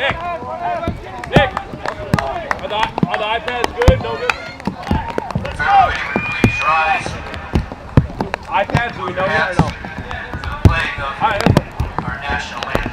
Nick. Are the iPads good? No good? Let's go. Please rise. iPads, do we know yet or no? Playing of our national anthem.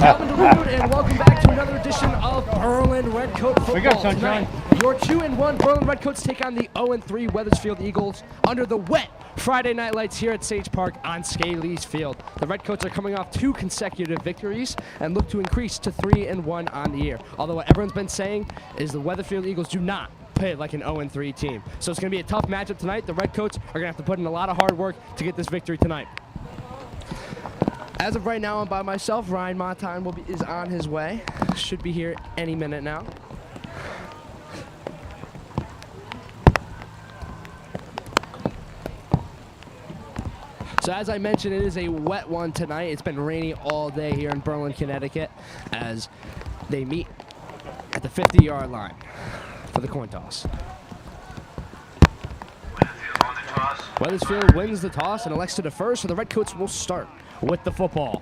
And welcome back to another edition of Berlin Redcoat Football. We got sunshine. Your 2-1 Berlin Redcoats take on the 0-3 Wethersfield Eagles under the wet Friday night lights here at Sage Park on Scalise Field. The Redcoats are coming off 2 consecutive victories and look to increase to 3-1 on the year. Although what everyone's been saying is the Wethersfield Eagles do not play like an 0-3 team. So it's going to be a tough matchup tonight. The Redcoats are going to have to put in a lot of hard work to get this victory tonight. As of right now, I'm by myself. Ryan Montan is on his way. Should be here any minute now. So as I mentioned, it is a wet one tonight. It's been rainy all day here in Berlin, Connecticut, as they meet at the 50-yard line for the coin toss. Wethersfield wins the toss and elects to defer, so the Redcoats will start with the football.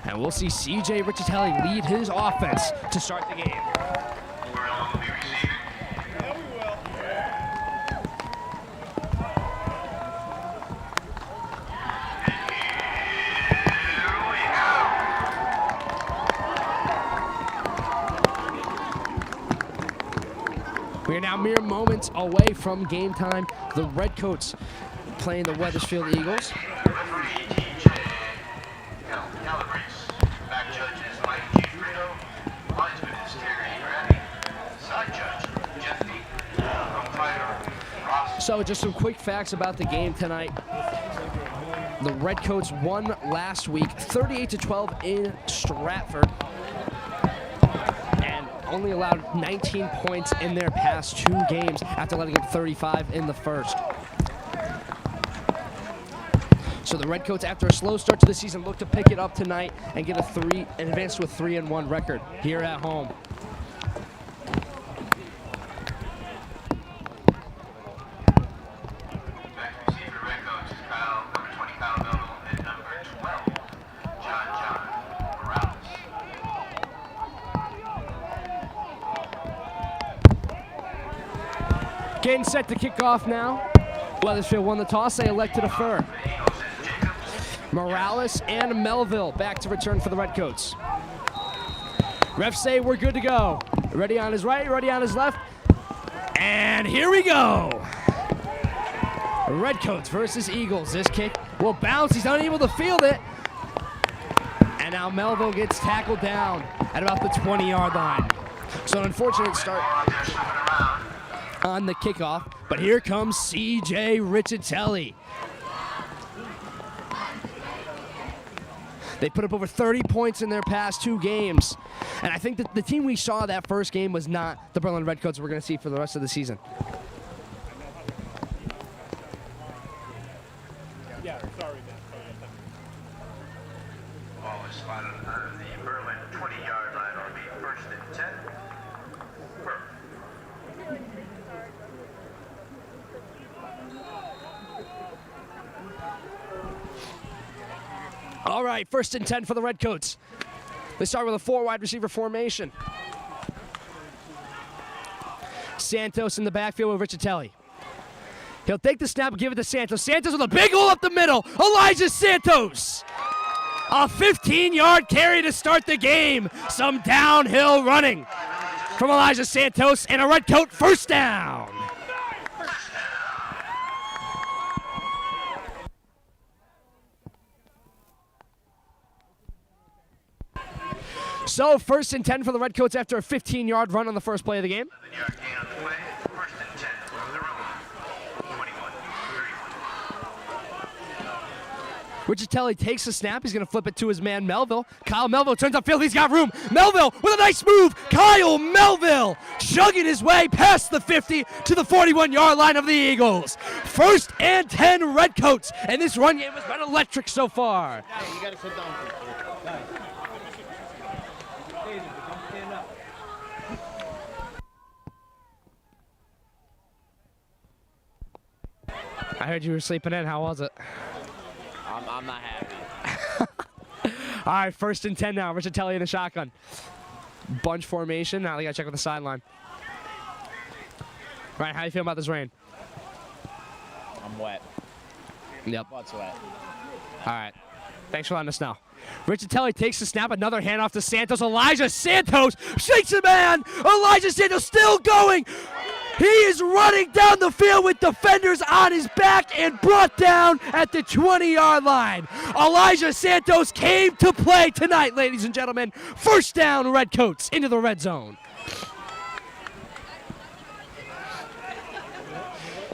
And we'll see CJ Riccitelli lead his offense to start the game. We are now mere moments away from game time. The Redcoats playing the Wethersfield Eagles. So just some quick facts about the game tonight. The Redcoats won last week 38-12 in Stratford and only allowed 19 points in their past 2 games after letting up 35 in the first. So the Redcoats, after a slow start to the season, look to pick it up tonight and get and advance to a 3-1 record here at home. Getting set to kick off now. Wethersfield won the toss. They elect to defer. Morales and Melville back to return for the Redcoats. Refs say we're good to go. Ready on his right, ready on his left. And here we go. Redcoats versus Eagles. This kick will bounce. He's unable to field it. And now Melville gets tackled down at about the 20-yard line. So an unfortunate start They're slipping around. on the kickoff, but here comes CJ Riccitelli. They put up over 30 points in their past 2 games. And I think that the team we saw that first game was not the Berlin Redcoats we're going to see for the rest of the season. Yeah, sorry, man. Ball is spotted on the Berlin 20-yard line. It'll be first and 10. Berlin. All right, first and 10 for the Redcoats. They start with a 4 wide receiver formation. Santos in the backfield with Riccitelli. He'll take the snap and give it to Santos. Santos with a big hole up the middle. Elijah Santos. A 15-yard carry to start the game. Some downhill running from Elijah Santos and a Redcoat first down. So first and 10 for the Redcoats after a 15-yard run on the first play of the game. 11-yard gain on the play. First and 10 for the Roman. 21-31. Riccitelli takes the snap. He's going to flip it to his man, Melville. Kyle Melville turns upfield. He's got room. Melville with a nice move. Kyle Melville chugging his way past the 50 to the 41-yard line of the Eagles. First and 10 Redcoats. And this run game has been electric so far. You gotta sit down. I heard you were sleeping in. How was it? I'm not happy. All right, first and 10 now. Riccitelli in the shotgun. Bunch formation. Now they got to check with the sideline. Ryan, how do you feel about this rain? I'm wet. Yep. Butt's wet. All right. Thanks for letting us know. Riccitelli takes the snap. Another handoff to Santos. Elijah Santos shakes a man. Elijah Santos still going. He is running down the field with defenders on his back and brought down at the 20-yard line. Elijah Santos came to play tonight, ladies and gentlemen. First down, Redcoats into the red zone.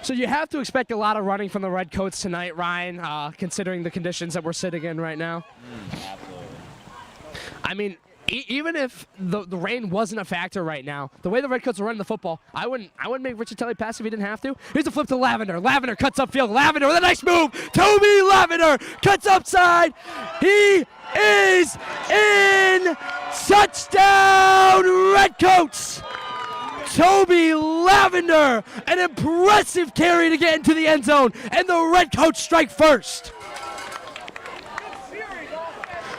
So you have to expect a lot of running from the Redcoats tonight, Ryan, considering the conditions that we're sitting in right now. Absolutely. I mean, even if the rain wasn't a factor right now, the way the Redcoats are running the football, I wouldn't make Riccitelli pass if he didn't have to. Here's a flip to Lavender. Lavender cuts upfield. Lavender with a nice move. Toby Lavender cuts upside. He is in. Touchdown, Redcoats. Toby Lavender, an impressive carry to get into the end zone, and the Redcoats strike first.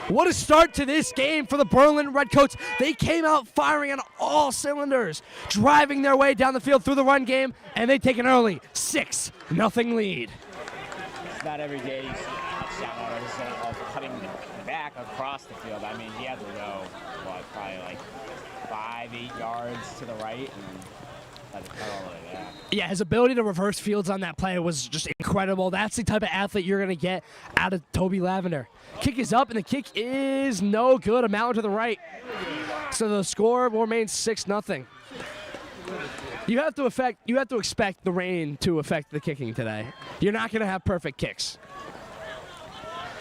What a start to this game for the Berlin Redcoats. They came out firing on all cylinders, driving their way down the field through the run game, and they take an early 6-0 lead. It's not every day you see a touchdown of cutting back across the field. I mean, he had to go, probably like 5-8 yards to the right and had to cut all the way back. Yeah, his ability to reverse fields on that play was just incredible. That's the type of athlete you're going to get out of Toby Lavender. Kick is up, and the kick is no good. A mound to the right. So the score will remain 6-0. You have to expect the rain to affect the kicking today. You're not going to have perfect kicks.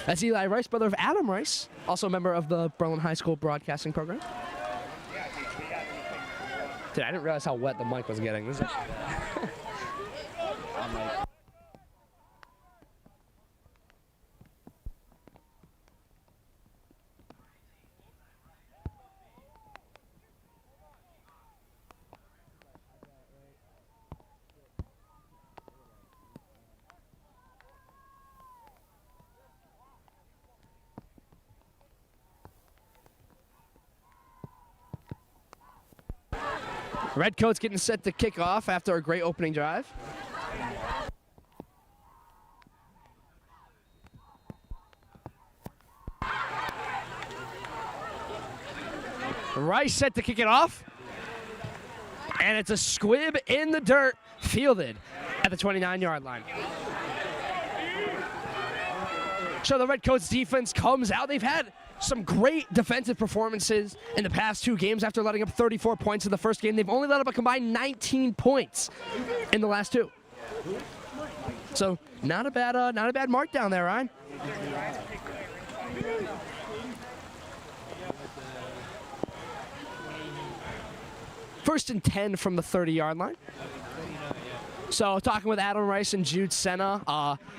That's Eli Rice, brother of Adam Rice, also a member of the Berlin High School broadcasting program. Dude, I didn't realize how wet the mic was getting. This is I'm like, Redcoats getting set to kick off after a great opening drive. Rice set to kick it off. And it's a squib in the dirt, fielded at the 29-yard line. So the Redcoats defense comes out. They've had some great defensive performances in the past 2 games after letting up 34 points in the first game. They've only let up a combined 19 points in the last 2. So not a bad mark down there, Ryan. First and 10 from the 30-yard line. So talking with Adam Rice and Jude Senna,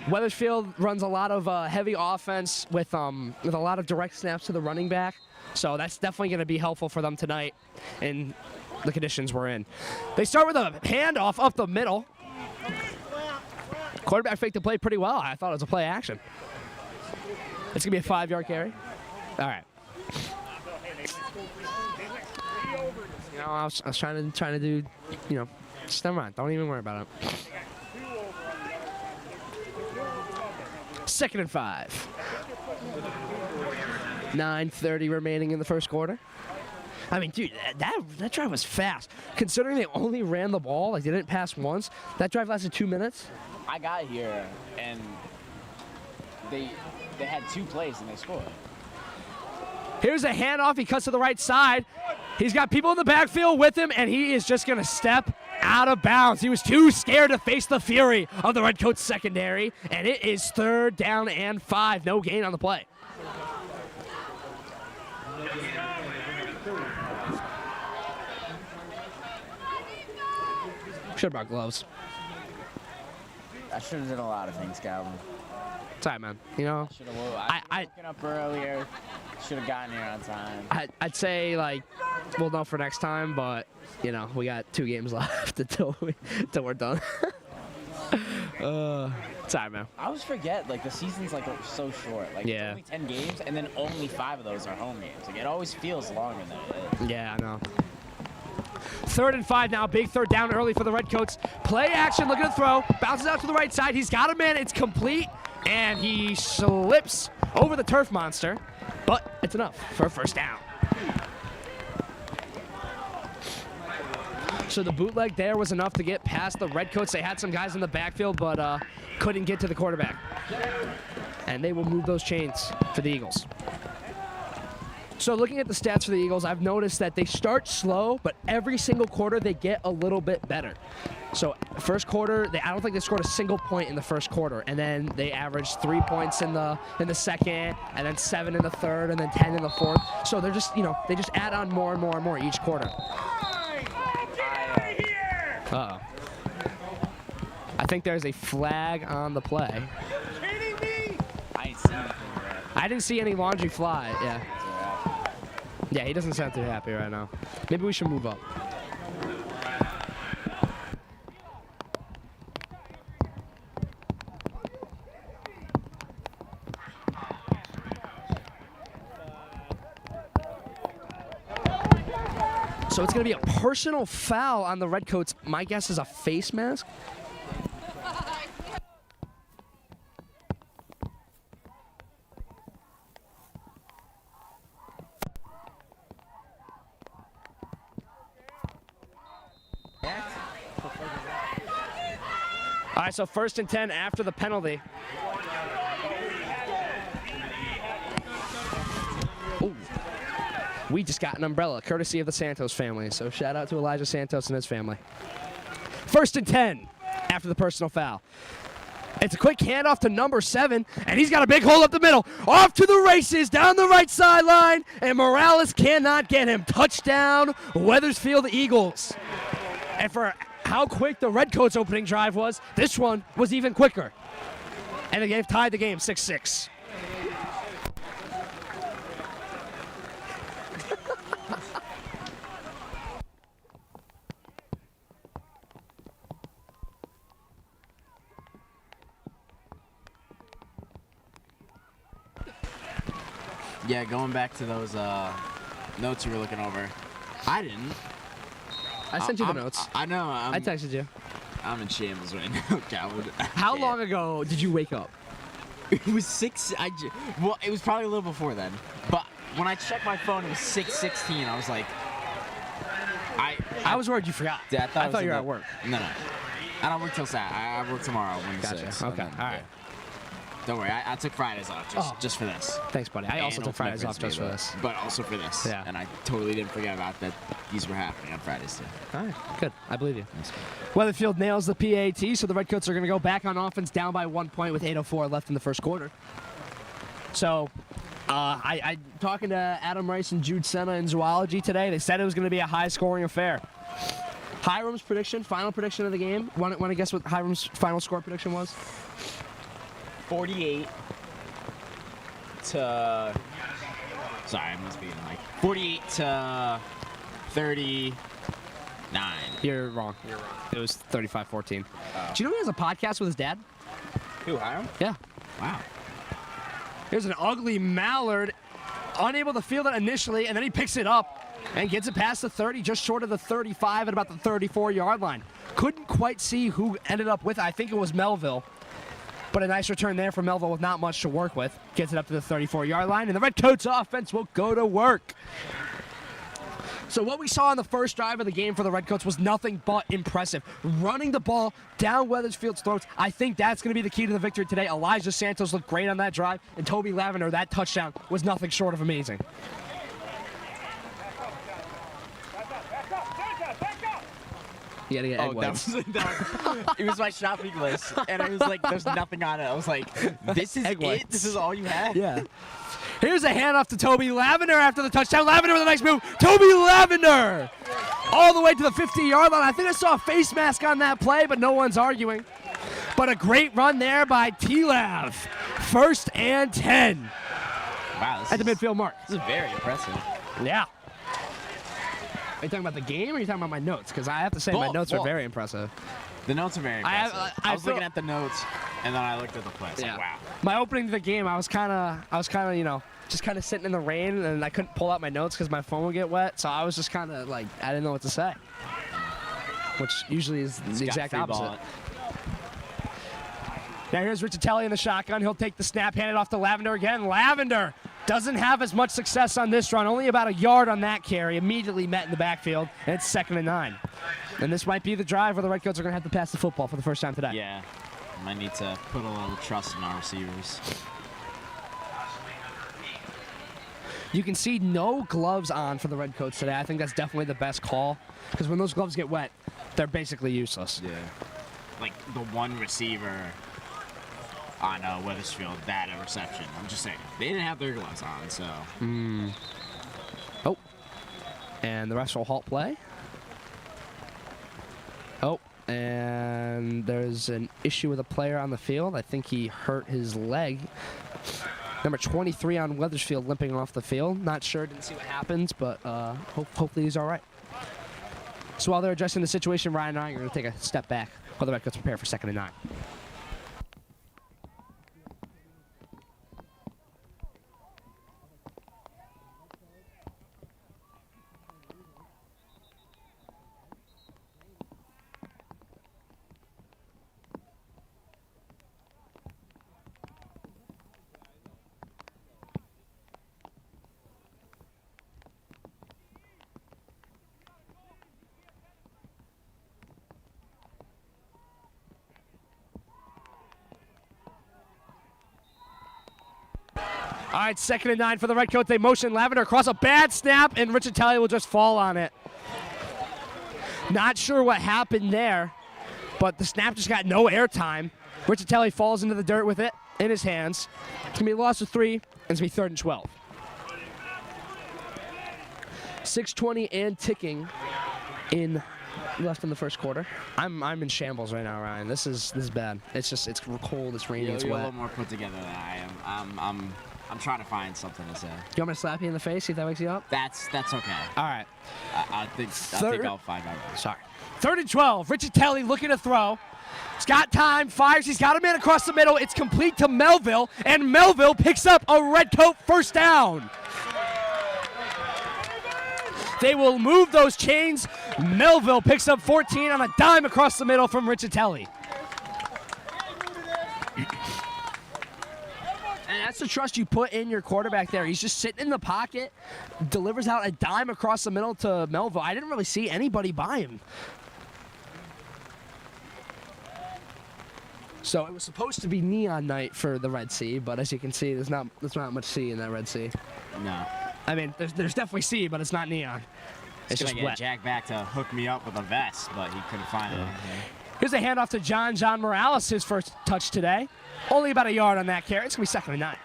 Wethersfield runs a lot of heavy offense with a lot of direct snaps to the running back. So that's definitely going to be helpful for them tonight in the conditions we're in. They start with a handoff up the middle. Quarterback faked the play pretty well. I thought it was a play action. It's going to be a 5-yard carry. All right. You know, I was trying to do, you know, just never mind. Don't even worry about it. 2nd and 5. 9:30 remaining in the first quarter. I mean, dude, that drive was fast. Considering they only ran the ball, like they didn't pass once, that drive lasted 2 minutes. I got here, and they had 2 plays, and they scored. Here's a handoff. He cuts to the right side. He's got people in the backfield with him, and he is just going to step out of bounds. He was too scared to face the fury of the Redcoats secondary, and it is 3rd down and 5. No gain on the play. Should have brought gloves. I should have done a lot of things, Calvin. Sorry, man. You know, I woken up earlier. Should have gotten here on time. I'd say, like, we'll know for next time, but, you know, we got 2 games left until we're done. Sorry, man. I always forget, like, the season's, like, so short. Like, yeah. It's only 10 games, and then only 5 of those are home games. Like, it always feels longer than it is. Yeah, I know. 3rd and 5 now. Big 3rd down early for the Redcoats. Play action, looking to throw. Bounces out to the right side. He's got a man. It's complete. And he slips over the turf monster. But it's enough for a 1st down. So the bootleg there was enough to get past the Redcoats. They had some guys in the backfield, but couldn't get to the quarterback. And they will move those chains for the Eagles. So looking at the stats for the Eagles, I've noticed that they start slow, but every single quarter they get a little bit better. So first quarter, I don't think they scored a single point in the first quarter, and then they averaged 3 points in the second, and then 7 in the third, and then 10 in the fourth. So they're just, you know, they just add on more and more and more each quarter. Uh-oh. I think there's a flag on the play. I didn't see any laundry fly. Yeah. Yeah, he doesn't sound too happy right now. Maybe we should move up. So it's going to be a personal foul on the Redcoats. My guess is a face mask. All right, so 1st and 10 after the penalty. Ooh. We just got an umbrella, courtesy of the Santos family. So shout out to Elijah Santos and his family. 1st and 10 after the personal foul. It's a quick handoff to number 7, and he's got a big hole up the middle. Off to the races, down the right sideline, and Morales cannot get him. Touchdown, Wethersfield Eagles. And for how quick the Redcoats opening drive was, this one was even quicker. And they've tied the game 6-6. Yeah, going back to those notes you were looking over. I didn't. I sent you the notes. I know. I texted you. I'm in shambles right now, coward. How long ago did you wake up? It was 6. Well, it was probably a little before then. But when I checked my phone, it was 6:16. I was like, I was worried you forgot. Yeah, I thought you were at work. No. I don't work till Saturday. I work tomorrow. Gotcha. Okay. All right. Don't worry. I took Fridays off just for this. Thanks, buddy. I also And took Fridays off Ultimate just for Christmas this. Day, but also for this. Yeah. And I totally didn't forget about that. These were happening on Fridays too. All right, good. I believe you. Nice. Weatherfield nails the PAT, so the Redcoats are going to go back on offense down by 1 point with 8:04 left in the first quarter. So, I talking to Adam Rice and Jude Senna in zoology today. They said it was going to be a high-scoring affair. Hiram's prediction, final prediction of the game. Want to guess what Hiram's final score prediction was? 48 to. Sorry, I must be like 48 to 39. You're wrong. It was 35-14. Do you know he has a podcast with his dad? Who, Hiram? Yeah. Wow. Here's an ugly mallard, unable to field it initially, and then he picks it up and gets it past the 30, just short of the 35 at about the 34-yard line. Couldn't quite see who ended up with it. I think it was Melville. But a nice return there for Melville with not much to work with. Gets it up to the 34-yard line, and the Redcoats offense will go to work. So what we saw on the first drive of the game for the Redcoats was nothing but impressive. Running the ball down Wethersfield's throats, I think that's going to be the key to the victory today. Elijah Santos looked great on that drive, and Toby Lavender, that touchdown, was nothing short of amazing. You gotta get egg whites. It was my shopping list, and I was like, "There's nothing on it." I was like, "This is Egg it. whites. This is all you have." Yeah. Here's a handoff to Toby Lavender after the touchdown. Lavender with a nice move. Toby Lavender! All the way to the 50-yard line. I think I saw a face mask on that play, but no one's arguing. But a great run there by T-Lav. 1st and 10 Wow. at the midfield mark. This is very impressive. Yeah. Are you talking about the game or are you talking about my notes? Because I have to say my Both, notes are both. very impressive. The notes are very impressive. I was feel- looking at the notes, and then I looked at the play. It's like, wow. My opening to the game, I was kind of, you know, just kind of sitting in the rain, and I couldn't pull out my notes because my phone would get wet. So I was just kind of like, I didn't know what to say, which usually is the exact opposite. Now here's Riccitelli in the shotgun. He'll take the snap, hand it off to Lavender again. Lavender doesn't have as much success on this run. Only about a yard on that carry. Immediately met in the backfield, and it's 2nd and 9. And this might be the drive where the Redcoats are going to have to pass the football for the first time today. Yeah. Might need to put a little trust in our receivers. You can see no gloves on for the Redcoats today. I think that's definitely the best call because when those gloves get wet, they're basically useless. Yeah. Like the one receiver on Wethersfield, that interception. I'm just saying. They didn't have their gloves on, so. Oh. And the refs will halt play. Oh. And there's an issue with a player on the field. I think he hurt his leg. Number 23 on Wethersfield limping off the field. Not sure, didn't see what happens, but hopefully he's all right. So while they're addressing the situation, Ryan and I are going to take a step back while the Redcoats prepare for 2nd and 9. All right, 2nd and 9 for the Redcoats. They motion Lavender across a bad snap, and Riccitelli will just fall on it. Not sure what happened there, but the snap just got no airtime. Riccitelli falls into the dirt with it in his hands. It's going to be a loss of 3, and it's going to be 3rd and 12. 6:20 and ticking left in the first quarter. I'm in shambles right now, Ryan. This is bad. It's cold, it's rainy, it's You're a wet. little more put together than I am. I'm trying to find something to say. You want me to slap you in the face, see if that wakes you up? That's okay. All right. I think I'll find out. Sorry. 3rd and 12. Riccitelli looking to throw. He's got time, fires. He's got a man across the middle. It's complete to Melville, and Melville picks up a Redcoat first down. They will move those chains. Melville picks up 14 on a dime across the middle from Riccitelli. And that's the trust you put in your quarterback there. He's just sitting in the pocket, delivers out a dime across the middle to Melville. I didn't really see anybody by him. So it was supposed to be neon night for the Red Sea, but as you can see, there's not much sea in that Red Sea. No. I mean, there's definitely sea, but it's not neon. It's Gonna just get wet. Jack back to hook me up with a vest, but he couldn't find it. Here's a handoff to John Morales, his first touch today. Only about a yard on that carry. It's going to be 2nd and 9.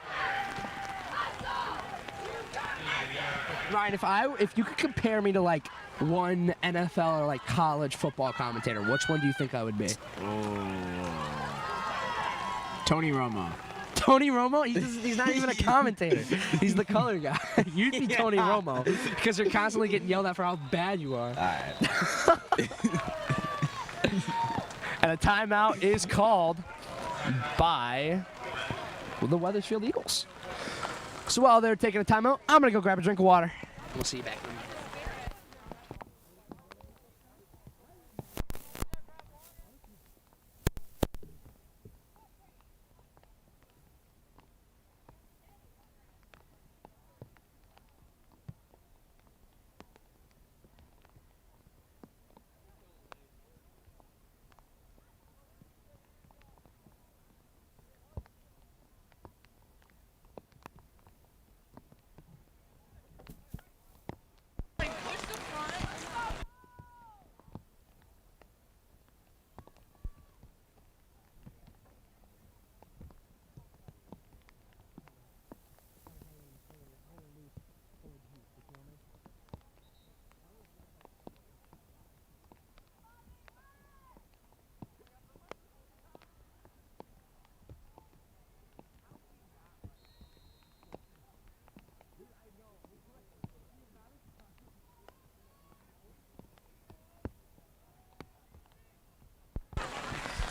Ryan, if you could compare me to like one NFL or like college football commentator, which one do you think I would be? Tony Romo. Tony Romo? He's not even a commentator. He's the color guy. You'd be Tony Romo because you're constantly getting yelled at for how bad you are. All right. And a timeout is called by the Wethersfield Eagles. So while they're taking a timeout, I'm going to go grab a drink of water. We'll see you back in a minute.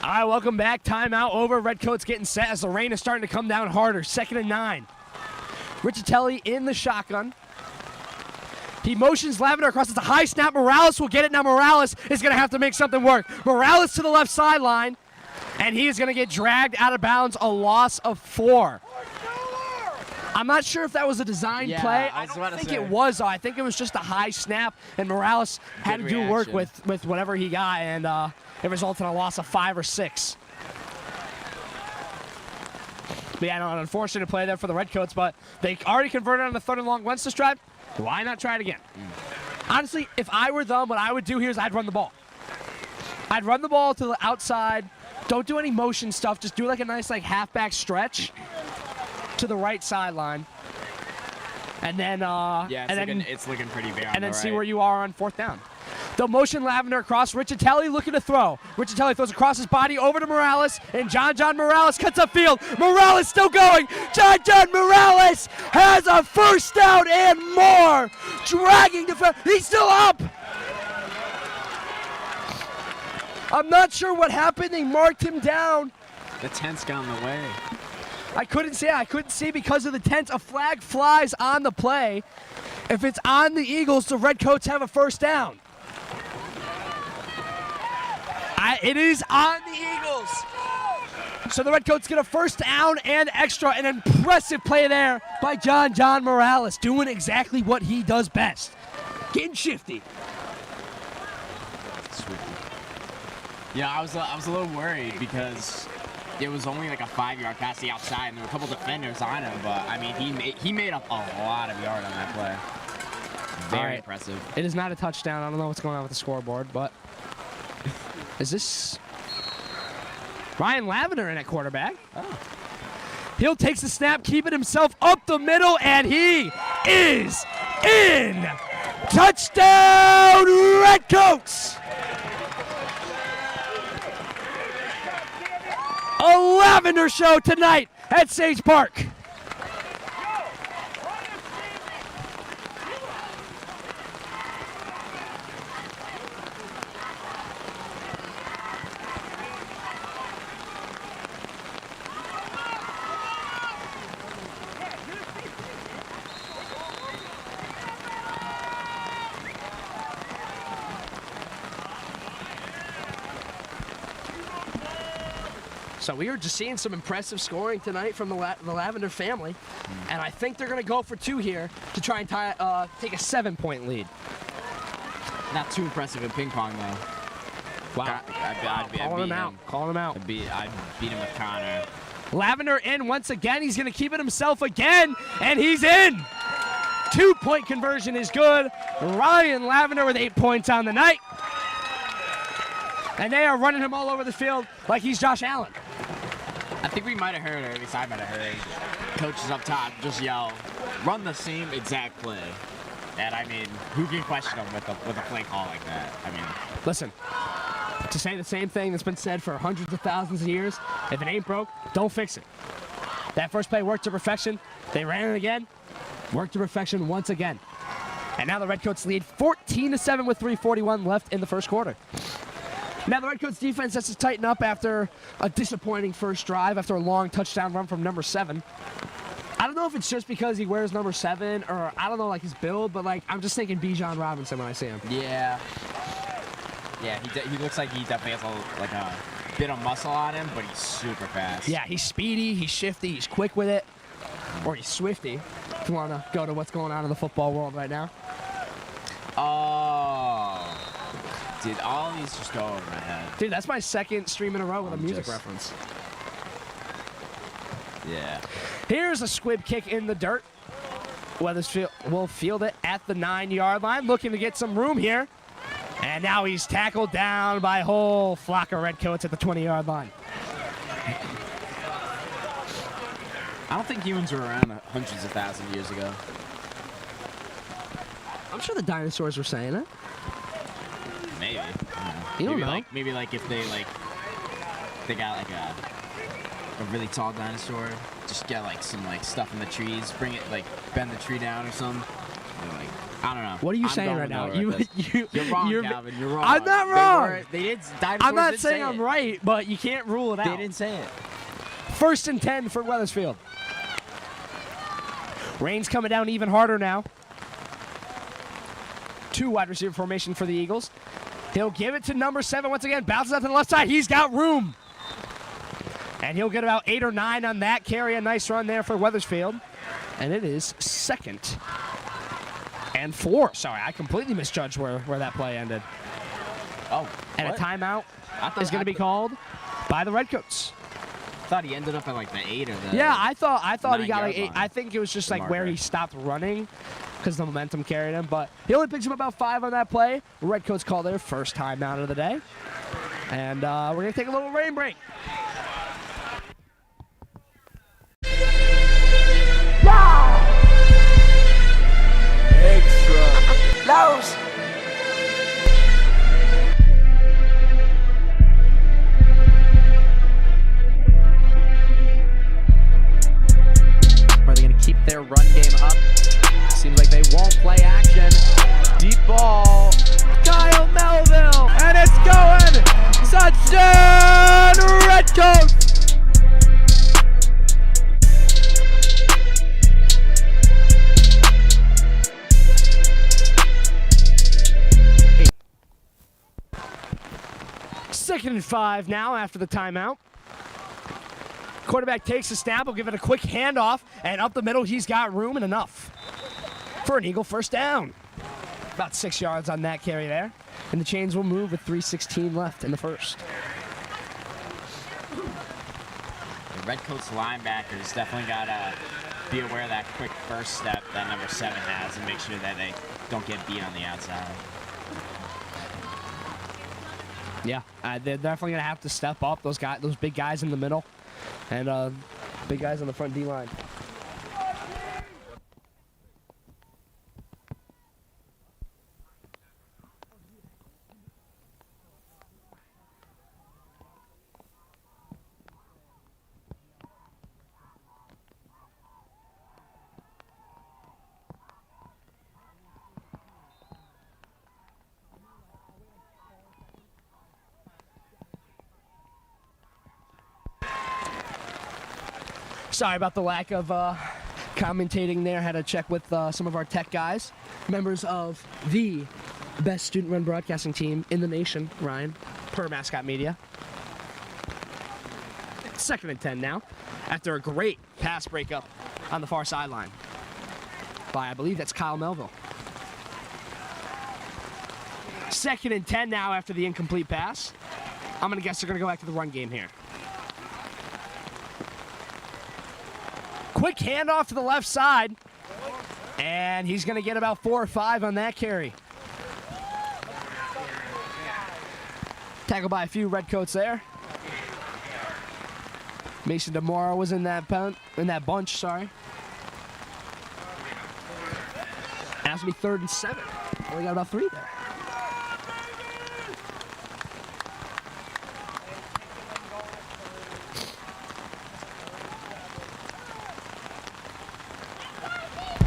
All right, welcome back. Timeout over. Redcoats getting set as the rain is starting to come down harder. 2nd and 9. Richatelli in the shotgun. He motions Lavender across. It's a high snap. Morales will get it. Now Morales is going to have to make something work. Morales to the left sideline, and he is going to get dragged out of bounds, a loss of 4. I'm not sure if that was a design play. I don't think it was, though. I think it was just a high snap, and Morales had to do work with whatever he got, and it resulted in a loss of 5 or 6. But yeah, no, an unfortunate play there for the Redcoats, but they already converted on the 3rd and long. Once this drive, why not try it again? Honestly, if I were them, what I would do here is I'd run the ball. I'd run the ball to the outside. Don't do any motion stuff. Just do like a nice like halfback stretch to the right sideline. And then it's looking pretty bare. And then see where you are on 4th down. They'll motion Lavender across. Richatelli looking to throw. Richatelli throws across his body over to Morales, and John Morales cuts upfield. Morales still going. John Morales has a 1st down and more. Dragging the he's still up. I'm not sure what happened. They marked him down. The tent's got in the way. I couldn't see because of the tent. A flag flies on the play. If it's on the Eagles, the Redcoats have a 1st down. It is on the Eagles. So the Redcoats get a 1st down and extra. An impressive play there by John Morales, doing exactly what he does best. Getting shifty. Yeah, I was a little worried because it was only like a 5-yard pass to the outside, and there were a couple defenders on him. But I mean, he made up a lot of yard on that play. Very impressive. It is not a touchdown. I don't know what's going on with the scoreboard, but is this Ryan Lavender in at quarterback? Oh. Hill takes the snap, keeping himself up the middle, and he is in. Touchdown, Redcoats! A Lavender show tonight at Sage Park. So we are just seeing some impressive scoring tonight from the Lavender family, and I think they're going to go for 2 here to try and take a 7-point lead. Not too impressive in ping pong, though. Wow. I'd Calling him out. Calling him out. I'd beat him with Connor. Lavender in once again. He's going to keep it himself again, and he's in. 2-point conversion is good. Ryan Lavender with 8 points on the night. And they are running him all over the field like he's Josh Allen. I think we might have heard, or at least I might have heard, coaches up top just yell, run the same exact play. And I mean, who can question them with a play call like that? I mean, listen, to say the same thing that's been said for hundreds of thousands of years, if it ain't broke, don't fix it. That first play worked to perfection. They ran it again, worked to perfection once again. And now the Redcoats lead 14-7 with 3:41 left in the first quarter. Now the Redcoats defense has to tighten up after a disappointing first drive after a long touchdown run from number 7. I don't know if it's just because he wears number 7 or I don't know, like his build, but like I'm just thinking Bijan Robinson when I see him. Yeah. Yeah, he looks like he definitely has a bit of muscle on him, but he's super fast. Yeah, he's speedy, he's shifty, he's quick with it. Or he's swifty, if you want to go to what's going on in the football world right now. Oh. Did all these just go over my head? Dude, that's my second stream in a row with a music reference. Yeah. Here's a squib kick in the dirt. Wethersfield will field it at the 9-yard line, looking to get some room here. And now he's tackled down by a whole flock of Redcoats at the 20-yard line. I don't think humans were around hundreds of thousands of years ago. I'm sure the dinosaurs were saying it. Maybe. You don't know. Maybe if they got like a really tall dinosaur, just get like some stuff in the trees, bring it bend the tree down or something. Or, I don't know. What are you saying right now? You're wrong, Calvin. You're wrong. I'm not wrong. I'm not did saying say I'm it. right, but you can't rule it out. They didn't say it. 1st and 10 for Wethersfield. Rain's coming down even harder now. 2 wide receiver formation for the Eagles. He'll give it to number 7 once again. Bounces out to the left side. He's got room. And he'll get about 8 or 9 on that carry. A nice run there for Wethersfield. And it is 2nd and 4. Sorry, I completely misjudged where that play ended. Oh, and what? A timeout is going to be called by the Redcoats. I thought he ended up at the 8 or the Yeah, I thought he got 8. line. I think it was just where he stopped running because the momentum carried him. But he only picks him about 5 on that play. Redcoats call their first timeout of the day. And we're going to take a little rain break. Extra. Laos. Are they going to keep their run game up? Seems like they won't play action. Deep ball. Kyle Melville. And it's going. Touchdown, Redcoats. Second and 5 now after the timeout. Quarterback takes a snap. Will give it a quick handoff. And up the middle, he's got room and enough for an Eagle first down. About 6 yards on that carry there. And the chains will move with 3:16 left in the first. The Redcoats linebackers definitely got to be aware of that quick first step that number 7 has and make sure that they don't get beat on the outside. Yeah, they're definitely going to have to step up. Those big guys in the middle and big guys on the front D-line. Sorry about the lack of commentating there. Had to check with some of our tech guys, members of the best student-run broadcasting team in the nation, Ryan, per Mascot Media. 2nd and 10 now, after a great pass breakup on the far sideline by, I believe that's Kyle Melville. 2nd and 10 now after the incomplete pass. I'm going to guess they're going to go back to the run game here. Quick handoff to the left side. And he's going to get about 4 or 5 on that carry. Tackled by a few Redcoats there. Mason DeMora was in that bunch, sorry. Has to be 3rd and 7. Only got about 3 there.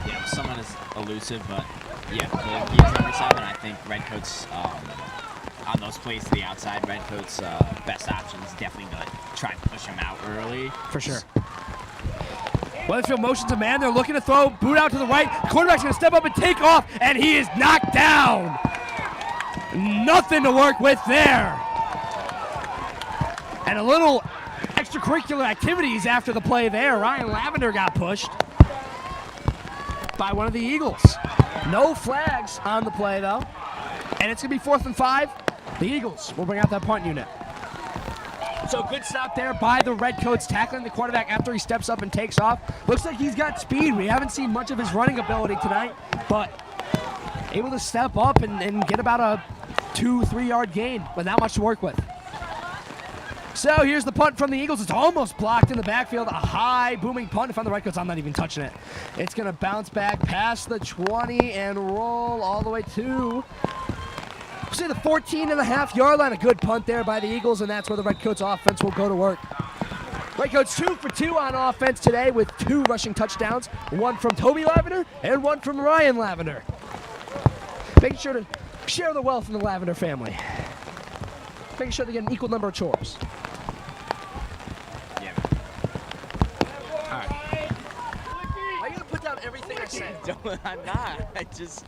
Yeah, someone is elusive, but yeah, he's number 7. I think Redcoats on those plays to the outside, Redcoats' best option is definitely to try and push him out early. For sure. Wethersfield motions a man. They're looking to throw. Boot out to the right. The quarterback's going to step up and take off, and he is knocked down. Nothing to work with there. And a little extracurricular activities after the play there. Ryan Lavender got pushed by one of the Eagles. No flags on the play, though. And it's going to be 4th and 5. The Eagles will bring out that punt unit. So good stop there by the Redcoats, tackling the quarterback after he steps up and takes off. Looks like he's got speed. We haven't seen much of his running ability tonight, but able to step up and get about a 2-3 yard gain with not much to work with. So here's the punt from the Eagles. It's almost blocked in the backfield. A high booming punt from the Redcoats. I'm not even touching it. It's going to bounce back past the 20 and roll all the way to, say, the 14.5 yard line. A good punt there by the Eagles, and that's where the Redcoats offense will go to work. Redcoats 2 for 2 on offense today with 2 rushing touchdowns. 1 from Toby Lavender and 1 from Ryan Lavender. Making sure to share the wealth in the Lavender family. Making sure they get an equal number of chores. Yeah. All right. Why are you going to put down everything I said? I'm not. I just...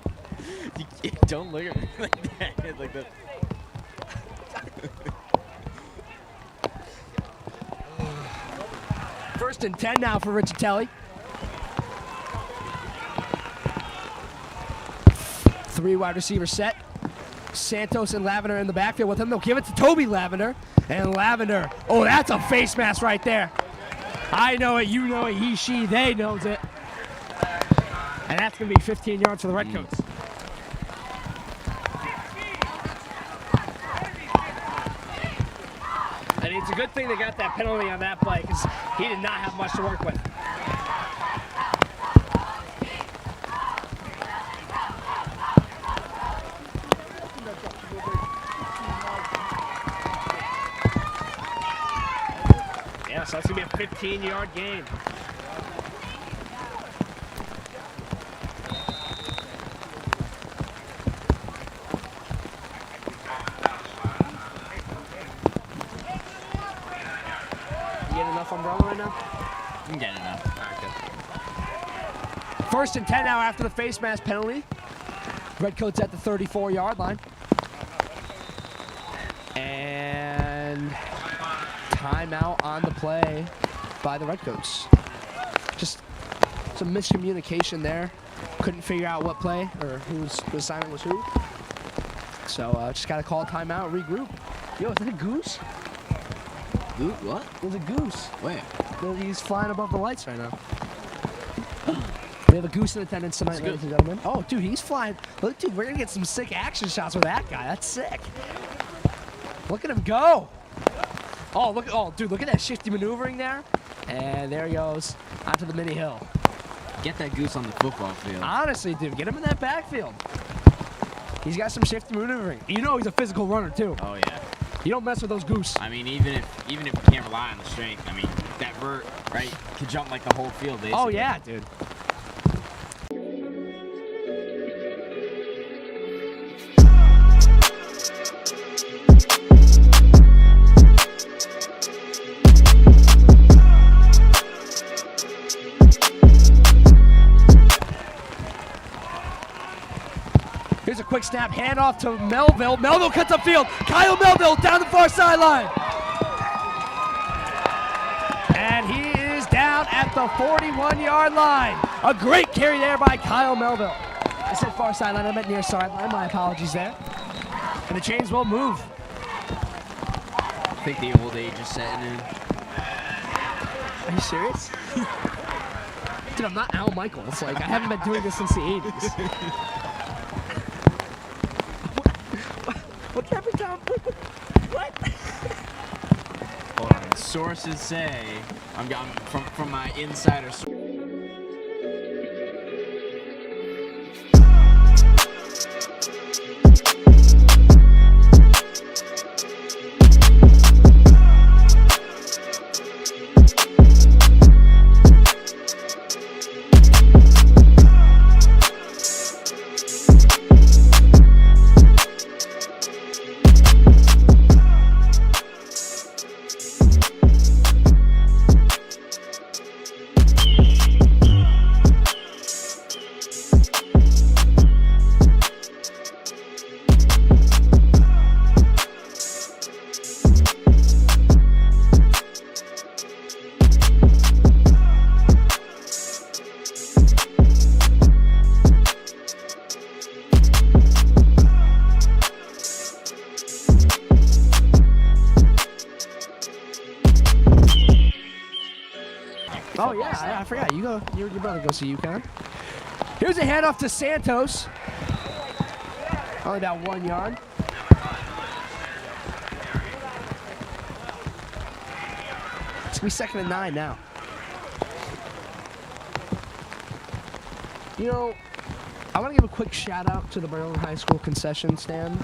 don't look at me like that. Like that. First and 10 now for Riccitelli. 3 wide receiver set. Santos and Lavender in the backfield with him. They'll give it to Toby Lavender. And Lavender, oh, that's a face mask right there. I know it, you know it, he, she, they knows it. And that's going to be 15 yards for the Redcoats. And it's a good thing they got that penalty on that play because he did not have much to work with. Yeah, so that's going to be a 15-yard gain. Umbrella right now? I'm getting enough. Right, 1st and 10 now after the face mask penalty. Redcoats at the 34-yard line. And timeout on the play by the Redcoats. Just some miscommunication there. Couldn't figure out what play or whose assignment was who. So just got to call a timeout, regroup. Yo, is that a goose? What? There's a goose. Where? He's flying above the lights right now. We have a goose in attendance tonight, ladies and gentlemen. Oh, dude, he's flying. Look, dude, we're going to get some sick action shots with that guy. That's sick. Look at him go. Oh, look. Oh, dude, look at that shifty maneuvering there. And there he goes onto the mini hill. Get that goose on the football field. Honestly, dude, get him in that backfield. He's got some shifty maneuvering. You know he's a physical runner, too. Oh, yeah. You don't mess with those goose. I mean, even if you can't rely on the strength, I mean, that vert, right, could jump like the whole field, basically. Oh, yeah, dude. Here's a quick snap, handoff to Melville. Melville cuts upfield. Kyle Melville down the far sideline. And he is down at the 41-yard line. A great carry there by Kyle Melville. I said far sideline, I meant near sideline. My apologies there. And the chains will move. I think the old age is setting in. Are you serious? Dude, I'm not Al Michaels. Like, I haven't been doing this since the 80s. What happened, Tom? What? Hold on. Sources say, I'm from my insider source. Oh yeah, I forgot. Your brother goes to UConn. Here's a handoff to Santos. Only about 1 yard. It's gonna be 2nd and 9 now. You know, I want to give a quick shout out to the Berlin High School concession stand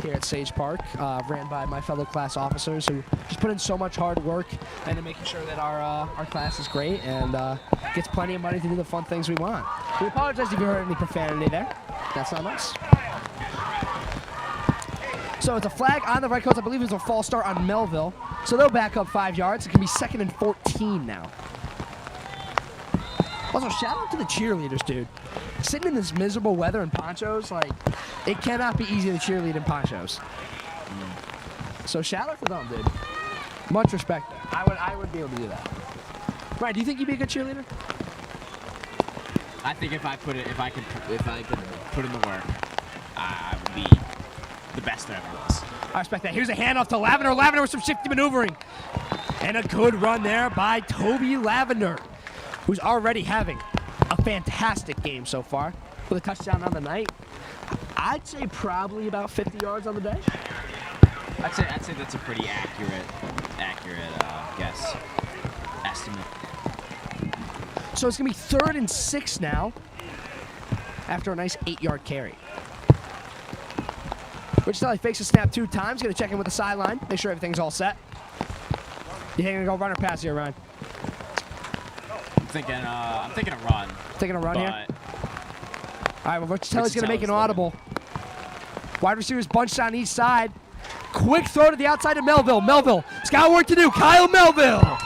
here at Sage Park, ran by my fellow class officers who just put in so much hard work into making sure that our class is great and gets plenty of money to do the fun things we want. We apologize if you heard any profanity there. That's not us. So it's a flag on the Redcoats. I believe it was a false start on Melville. So they'll back up 5 yards. It can be 2nd and 14 now. Also, shout out to the cheerleaders, dude. Sitting in this miserable weather in ponchos, like, it cannot be easy to cheerlead in ponchos. So shout out to them, dude. Much respect there. I would be able to do that. Ryan, do you think you'd be a good cheerleader? I think if I could put in the work, I would be the best there ever was. I respect that. Here's a handoff to Lavender. Lavender with some shifty maneuvering. And a good run there by Toby Lavender, who's already having a fantastic game so far with a touchdown on the night. I'd say probably about 50 yards on the day. I'd say that's a pretty accurate guess estimate. So it's gonna be 3rd and 6 now after a nice 8-yard carry. Rich Telly fakes a snap 2 times. Gonna check in with the sideline, make sure everything's all set. You think gonna go run or pass here, Ryan? I'm thinking a run. Taking a run here? All right, well, Rich Telly's going to make an Telly's audible. Wide receivers bunched on each side. Quick throw to the outside of Melville. Melville, he's got work to do. Kyle Melville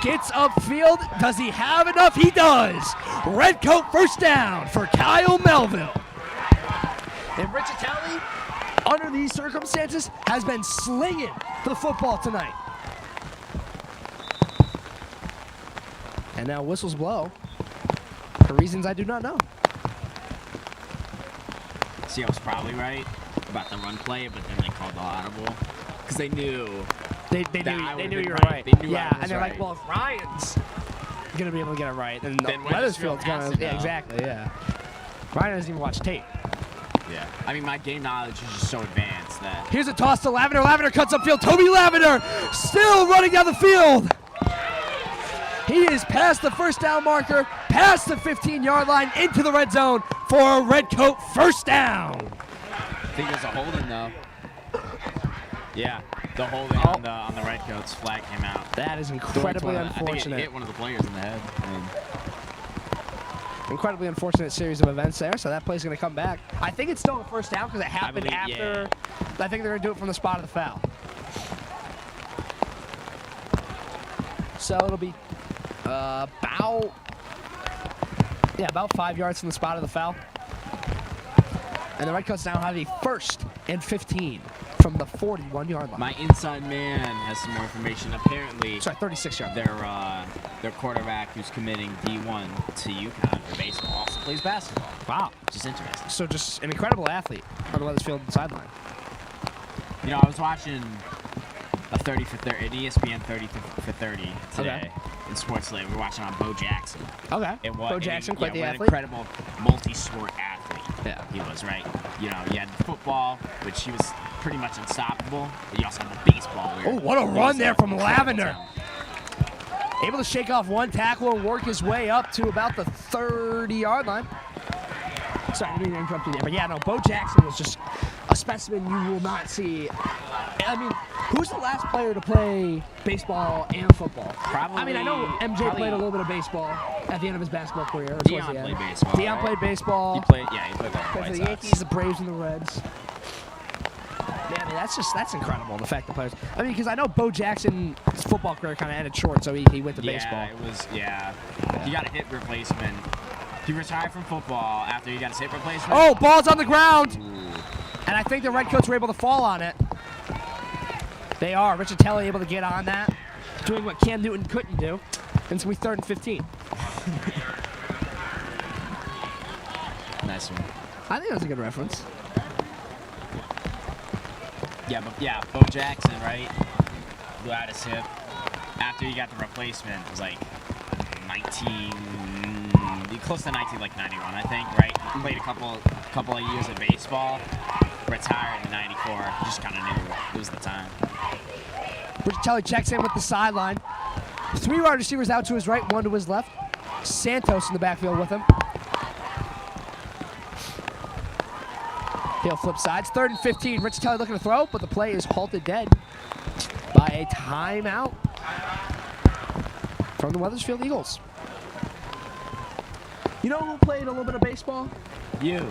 gets upfield. Does he have enough? He does. Redcoat first down for Kyle Melville. And Rich Telly, under these circumstances, has been slinging the football tonight. And now whistles blow for reasons I do not know. See, I was probably right about the run play, but then they called the audible because they knew. They knew you were right. They knew yeah, I was and they're right. like, well, if Ryan's gonna be able to get it right, then Then Wethersfield's Wethersfield has gonna. to Yeah, know. exactly. Yeah. Ryan doesn't even watch tape. Yeah. I mean, my game knowledge is just so advanced that. Here's a toss to Lavender. Lavender cuts upfield. Toby Lavender still running down the field. He is past the first down marker, past the 15-yard line, into the red zone for a Redcoat first down. I think there's a holding though. Yeah, the holding on the Redcoats flag came out. That is incredibly I think unfortunate. it hit one of the players in the head. I mean, Incredibly unfortunate series of events there, so that play's going to come back. I think it's still a first down because it happened believe- after. yeah. I think they're going to do it from the spot of the foul. So it'll be about 5 yards from the spot of the foul. And the Redcoats now have a 1st and 15 from the 41-yard line. My inside man has some more information. Apparently, Sorry, 36-yard. their quarterback who's committing D1 to UConn for baseball also plays basketball. Wow. Which is interesting. So just an incredible athlete on the Wethersfield sideline. You know, I was watching a 30 for 30, an ESPN 30 for 30 today in Sports Late. We were watching on Bo Jackson. Okay. Bo Jackson, quite the what athlete. an incredible multi-sport athlete. Yeah. He was, right? You know, you had football, which he was pretty much unstoppable, but you also had the baseball. Oh, what a run there from Lavender. Able to shake off one tackle and work his way up to about the 30-yard line. Sorry, I didn't mean to interrupt you there. But yeah, no, Bo Jackson was just a specimen you will not see. I mean, who's the last player to play baseball and football? Probably. I mean, I know MJ played a little bit of baseball at the end of his basketball career. Deion played baseball. Deion right? played baseball. He played that Played for White the Sox. Yankees, the Braves, and the Reds. Man, I mean, that's incredible, the fact that players. I mean, because I know Bo Jackson's football career kind of ended short, so he went to baseball. He got a hip replacement. He retired from football after he got a hip replacement. Oh, ball's on the ground! Ooh. And I think the Redcoats were able to fall on it. They are. Richard Telly able to get on that, doing what Cam Newton couldn't do. And it's going to be 3rd and 15. Nice one. I think that was a good reference. Yeah, Bo Jackson, right? Blew out his hip. After he got the replacement, it was like close to 91, I think, right? He played a couple of years of baseball, retired in 94. He just kind of knew it was the time. Richard Telly checks in with the sideline. 3 wide receivers out to his right, 1 to his left. Santos in the backfield with him. He'll flip sides. 3rd and 15. Richard Telly looking to throw, but the play is halted dead by a timeout from the Wethersfield Eagles. You know who played a little bit of baseball? You.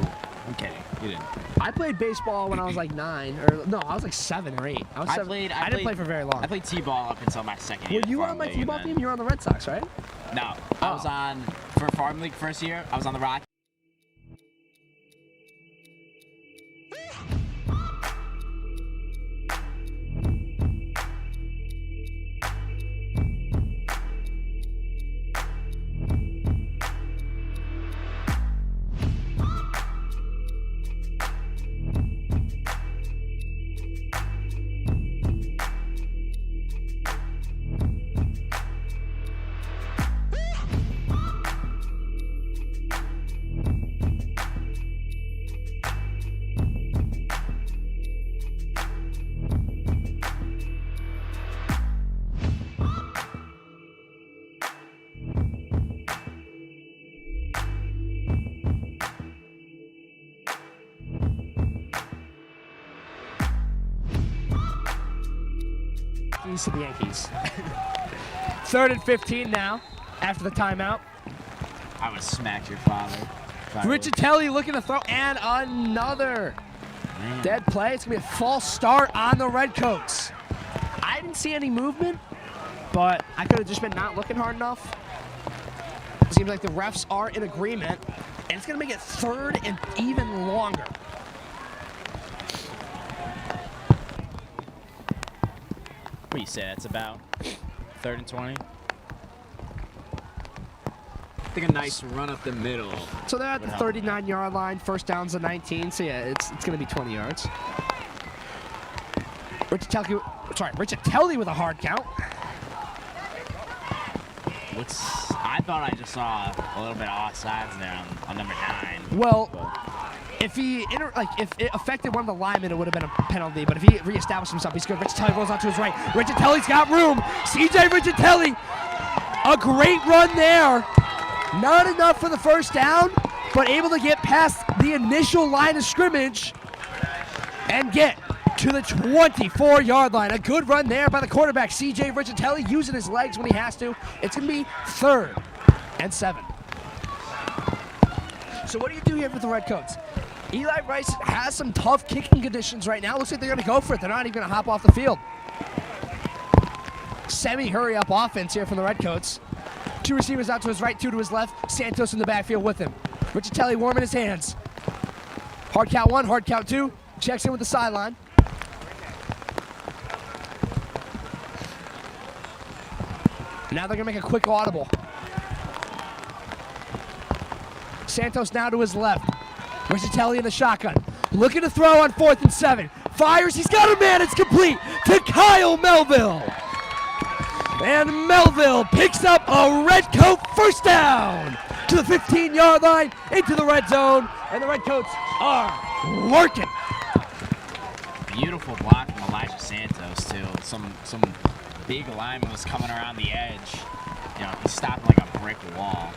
Okay, you didn't. I played baseball when I was like 9, or no, I was like 7 or 8. I didn't play for very long. I played T-ball up until my second year. Were you on my T-ball team? You were on the Red Sox, right? No, I was on, for Farm League first year, I was on the Rockies. To the Yankees. 3rd and 15 now, after the timeout. I would have smacked your father. Richard Telly looking to throw, and another dead play. It's going to be a false start on the Redcoats. I didn't see any movement, but I could have just been not looking hard enough. It seems like the refs are in agreement, and it's going to make it 3rd and even longer. What do you say? That's about 3rd and 20. I think a nice run up the middle. So they're at the 39-yard line. First down's a 19. So yeah, it's going to be 20 yards. Richard Telly with a hard count. I thought I just saw a little bit of offsides there on number 9. Well, if it affected one of the linemen, it would have been a penalty. But if he reestablished himself, he's good. Richard Telly rolls out to his right. Richard Telly's got room. CJ Richard Telly, a great run there. Not enough for the first down, but able to get past the initial line of scrimmage and get to the 24-yard line. A good run there by the quarterback, CJ Richard Telly, using his legs when he has to. It's going to be 3rd and 7. So what do you do here for the Redcoats? Eli Rice has some tough kicking conditions right now. Looks like they're going to go for it. They're not even going to hop off the field. Semi-hurry-up offense here from the Redcoats. 2 receivers out to his right, 2 to his left. Santos in the backfield with him. Richard Telly warming his hands. Hard count 1, hard count 2. Checks in with the sideline. Now they're going to make a quick audible. Santos now to his left. Riccitelli in the shotgun. Looking to throw on 4th and 7. Fires. He's got a man. It's complete to Kyle Melville. And Melville picks up a Redcoat first down to the 15-yard line into the red zone. And the Redcoats are working. Beautiful block from Elijah Santos, too. Some big lineman was coming around the edge. You know, he stopped like a brick wall.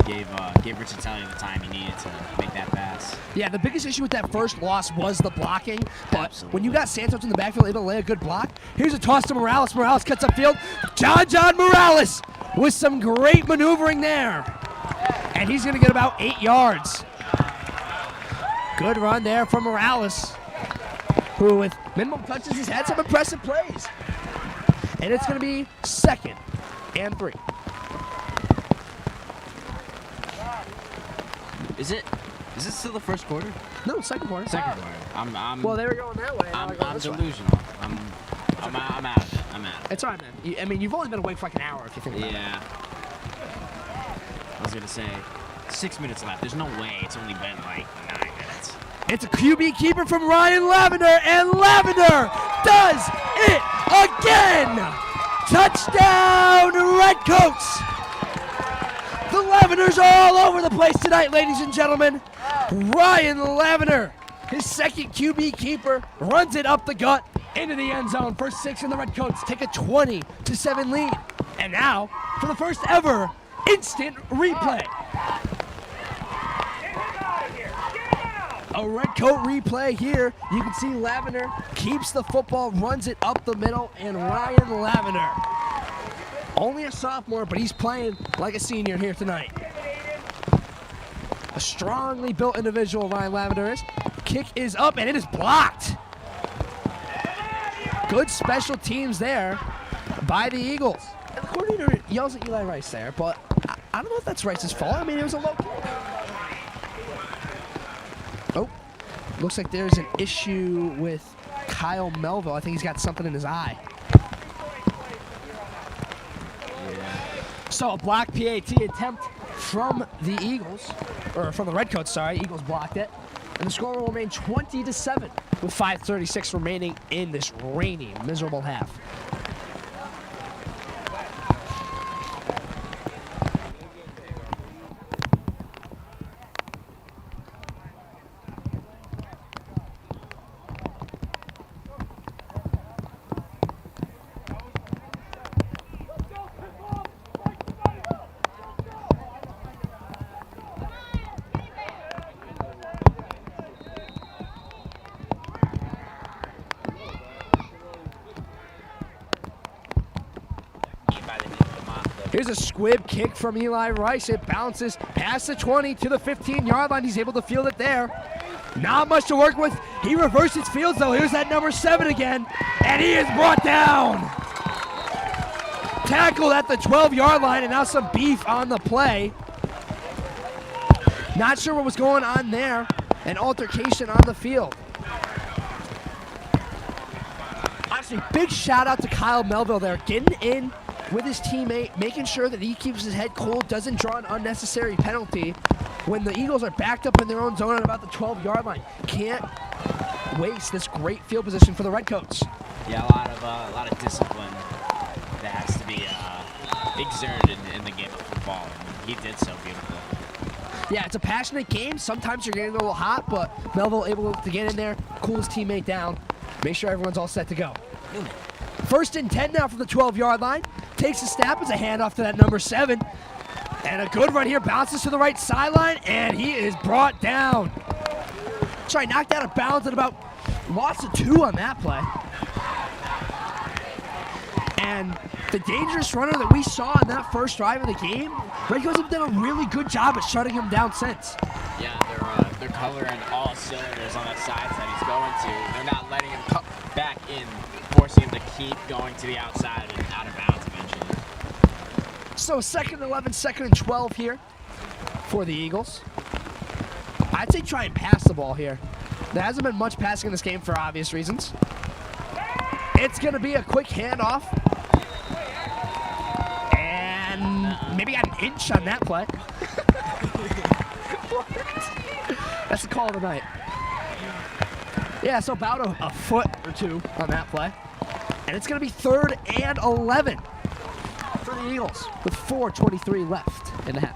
Gave Riccitelli the time he needed to make that pass. Yeah, the biggest issue with that first loss was the blocking. But when you got Santos in the backfield able to lay a good block, here's a toss to Morales. Morales cuts upfield. John Morales with some great maneuvering there. And he's going to get about 8 yards. Good run there from Morales, who with minimum touches has had some impressive plays. And it's going to be 2nd and 3. Is it still the first quarter? No, second quarter. Second quarter. Well, they were going that way. I'm delusional. I'm out of it. I'm out. It's all right, man. I mean, you've only been awake for like an hour if you think about it. Yeah. I was gonna say 6 minutes left. There's no way it's only been like 9 minutes. It's a QB keeper from Ryan Lavender, and Lavender does it again! Touchdown, Redcoats! The Lavenders are all over the place tonight, ladies and gentlemen. Ryan Lavender, his 2nd QB keeper, runs it up the gut into the end zone. First 6 in the Redcoats take a 20-7 lead. And now, for the first ever instant replay. A Redcoat replay here. You can see Lavender keeps the football, runs it up the middle, and Ryan Lavender, only a sophomore, but he's playing like a senior here tonight. A strongly built individual, Ryan Lavender is. Kick is up, and it is blocked. Good special teams there by the Eagles. And the coordinator yells at Eli Rice there, but I don't know if that's Rice's fault. I mean, it was a low kick. Oh, looks like there's an issue with Kyle Melville. I think he's got something in his eye. So a block PAT attempt from the Eagles, or from the Redcoats, sorry. Eagles blocked it. And the score will remain 20-7 with 5:36 remaining in this rainy, miserable half. Here's a squib kick from Eli Rice. It bounces past the 20 to the 15-yard line. He's able to field it there. Not much to work with. He reverses fields, though. Here's that number 7 again. And he is brought down. Tackled at the 12-yard line, and now some beef on the play. Not sure what was going on there. An altercation on the field. Honestly, big shout out to Kyle Melville there, getting in with his teammate, making sure that he keeps his head cool, doesn't draw an unnecessary penalty when the Eagles are backed up in their own zone at about the 12-yard line. Can't waste this great field position for the Redcoats. Yeah, a lot of discipline that has to be exerted in the game of football, and he did so beautifully. Yeah, it's a passionate game. Sometimes you're getting a little hot, but Melville able to get in there, cool his teammate down, make sure everyone's all set to go. 1st and 10 now from the 12-yard line. Takes a snap. It's a handoff to that number 7. And a good run here. Bounces to the right sideline, and he is brought down. Sorry, knocked out of bounds at about loss of 2 on that play. And the dangerous runner that we saw on that first drive of the game, Redcoats have done a really good job at shutting him down since. Yeah, they're coloring all cylinders on the sides that he's going to. They're not letting him cut back in, forcing him to keep going to the outside and out of bounds eventually. So 2nd and 11, 2nd and 12 here for the Eagles. I'd say try and pass the ball here. There hasn't been much passing in this game for obvious reasons. It's going to be a quick handoff. maybe got an inch on that play. That's the call of the night. Yeah, so about a foot or two on that play. And it's going to be 3rd and 11 for the Eagles with 4:23 left in the half.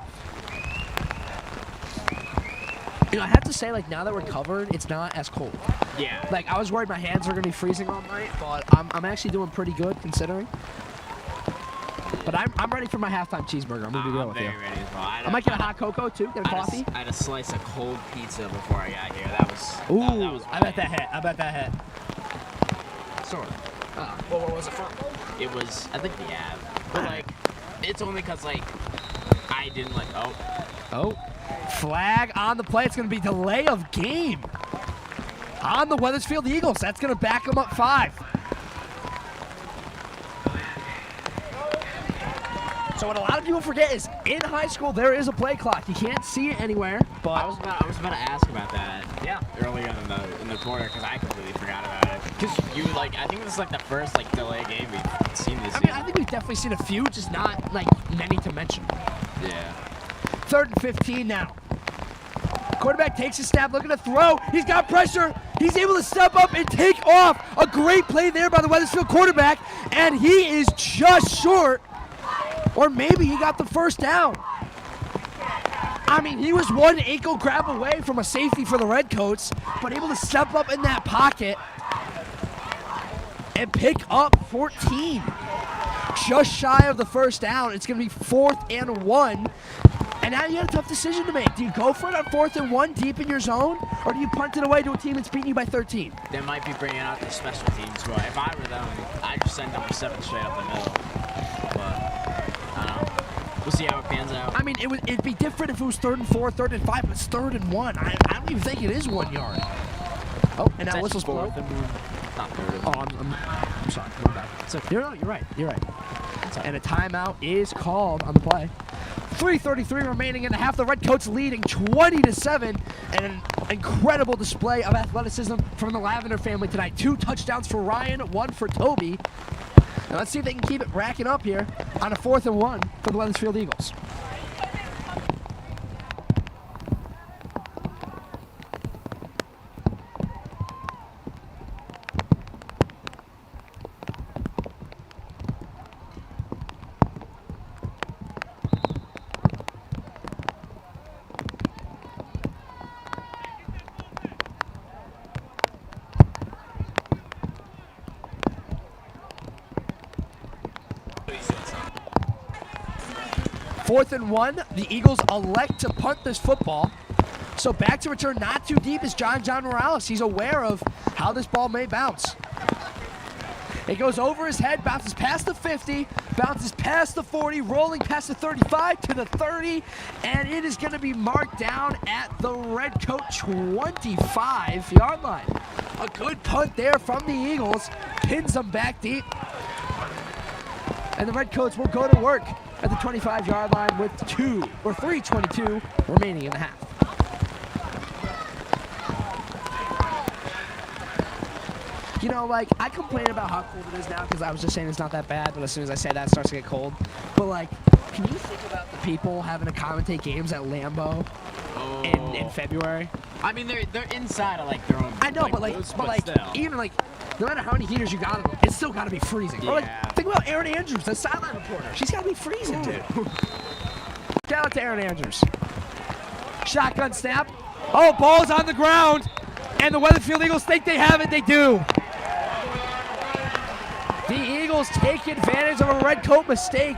You know, I have to say, like, now that we're covered, it's not as cold. Yeah. Like, I was worried my hands were going to be freezing all night, but I'm actually doing pretty good considering. But I'm ready for my halftime cheeseburger. I'm going to be real with you. I'm very ready as well. I might get a hot cocoa, too. Get a coffee. I had a slice of cold pizza before I got here. That was... Ooh, that was I bet that hit. I bet that hit. Sort of. Well, where was it from? It was, I think, the Ave. But, like, it's only because, like, I didn't, like, Oh, flag on the play. It's going to be delay of game on the Wethersfield Eagles. That's going to back them up 5. So what a lot of people forget is in high school there is a play clock. You can't see it anywhere, but I was about to ask about that. Yeah. Earlier in the quarter because I completely forgot about it. Because you I think this is like the first like delay game we've seen this season. I think we've definitely seen a few, just not like many to mention. Yeah. 3rd and 15 now. Quarterback takes a snap, looking to throw. He's got pressure. He's able to step up and take off. A great play there by the Wethersfield quarterback, and he is just short. Or maybe he got the first down. I mean, he was one ankle grab away from a safety for the Redcoats, but able to step up in that pocket and pick up 14. Just shy of the first down. It's going to be 4th and 1. And now you got a tough decision to make. Do you go for it on 4th and 1 deep in your zone, or do you punt it away to a team that's beating you by 13? They might be bringing out the special teams, but if I were them, I'd just send number 7 straight up the middle. But I don't know. We'll see how it pans out. I mean, it'd be different if it was 3rd and 4, 3rd and 5, but it's 3rd and 1. I don't even think it is 1 yard. Oh, and now whistle's blown. Not 3rd and 1. Oh, I'm sorry. My bad. So, you're right. You're right. And a timeout is called on the play. 3:33 remaining in the half. The Redcoats leading 20-7. And an incredible display of athleticism from the Lavender family tonight. 2 touchdowns for Ryan, 1 for Toby. And let's see if they can keep it racking up here on a 4th and 1 for the Wethersfield Eagles. Fourth and 1, the Eagles elect to punt this football. So back to return not too deep is John Morales. He's aware of how this ball may bounce. It goes over his head, bounces past the 50, bounces past the 40, rolling past the 35 to the 30, and it is going to be marked down at the Redcoat 25-yard line. A good punt there from the Eagles, pins them back deep. And the Redcoats will go to work at the 25-yard line with 3:22 remaining in the half. You know, like, I complain about how cold it is now because I was just saying it's not that bad, but as soon as I say that, it starts to get cold. But, like, can you think about the people having to commentate games at Lambeau in February? I mean, they're inside of, like, their own... I know, but still. even, like, no matter how many heaters you got on them, it's still got to be freezing. Yeah. Or, like, think about Erin Andrews, the sideline reporter. She's got to be freezing, dude. Shout out to Erin Andrews. Shotgun snap. Oh, ball's on the ground. And the Wethersfield Eagles think they have it. They do. The Eagles take advantage of a Redcoat mistake.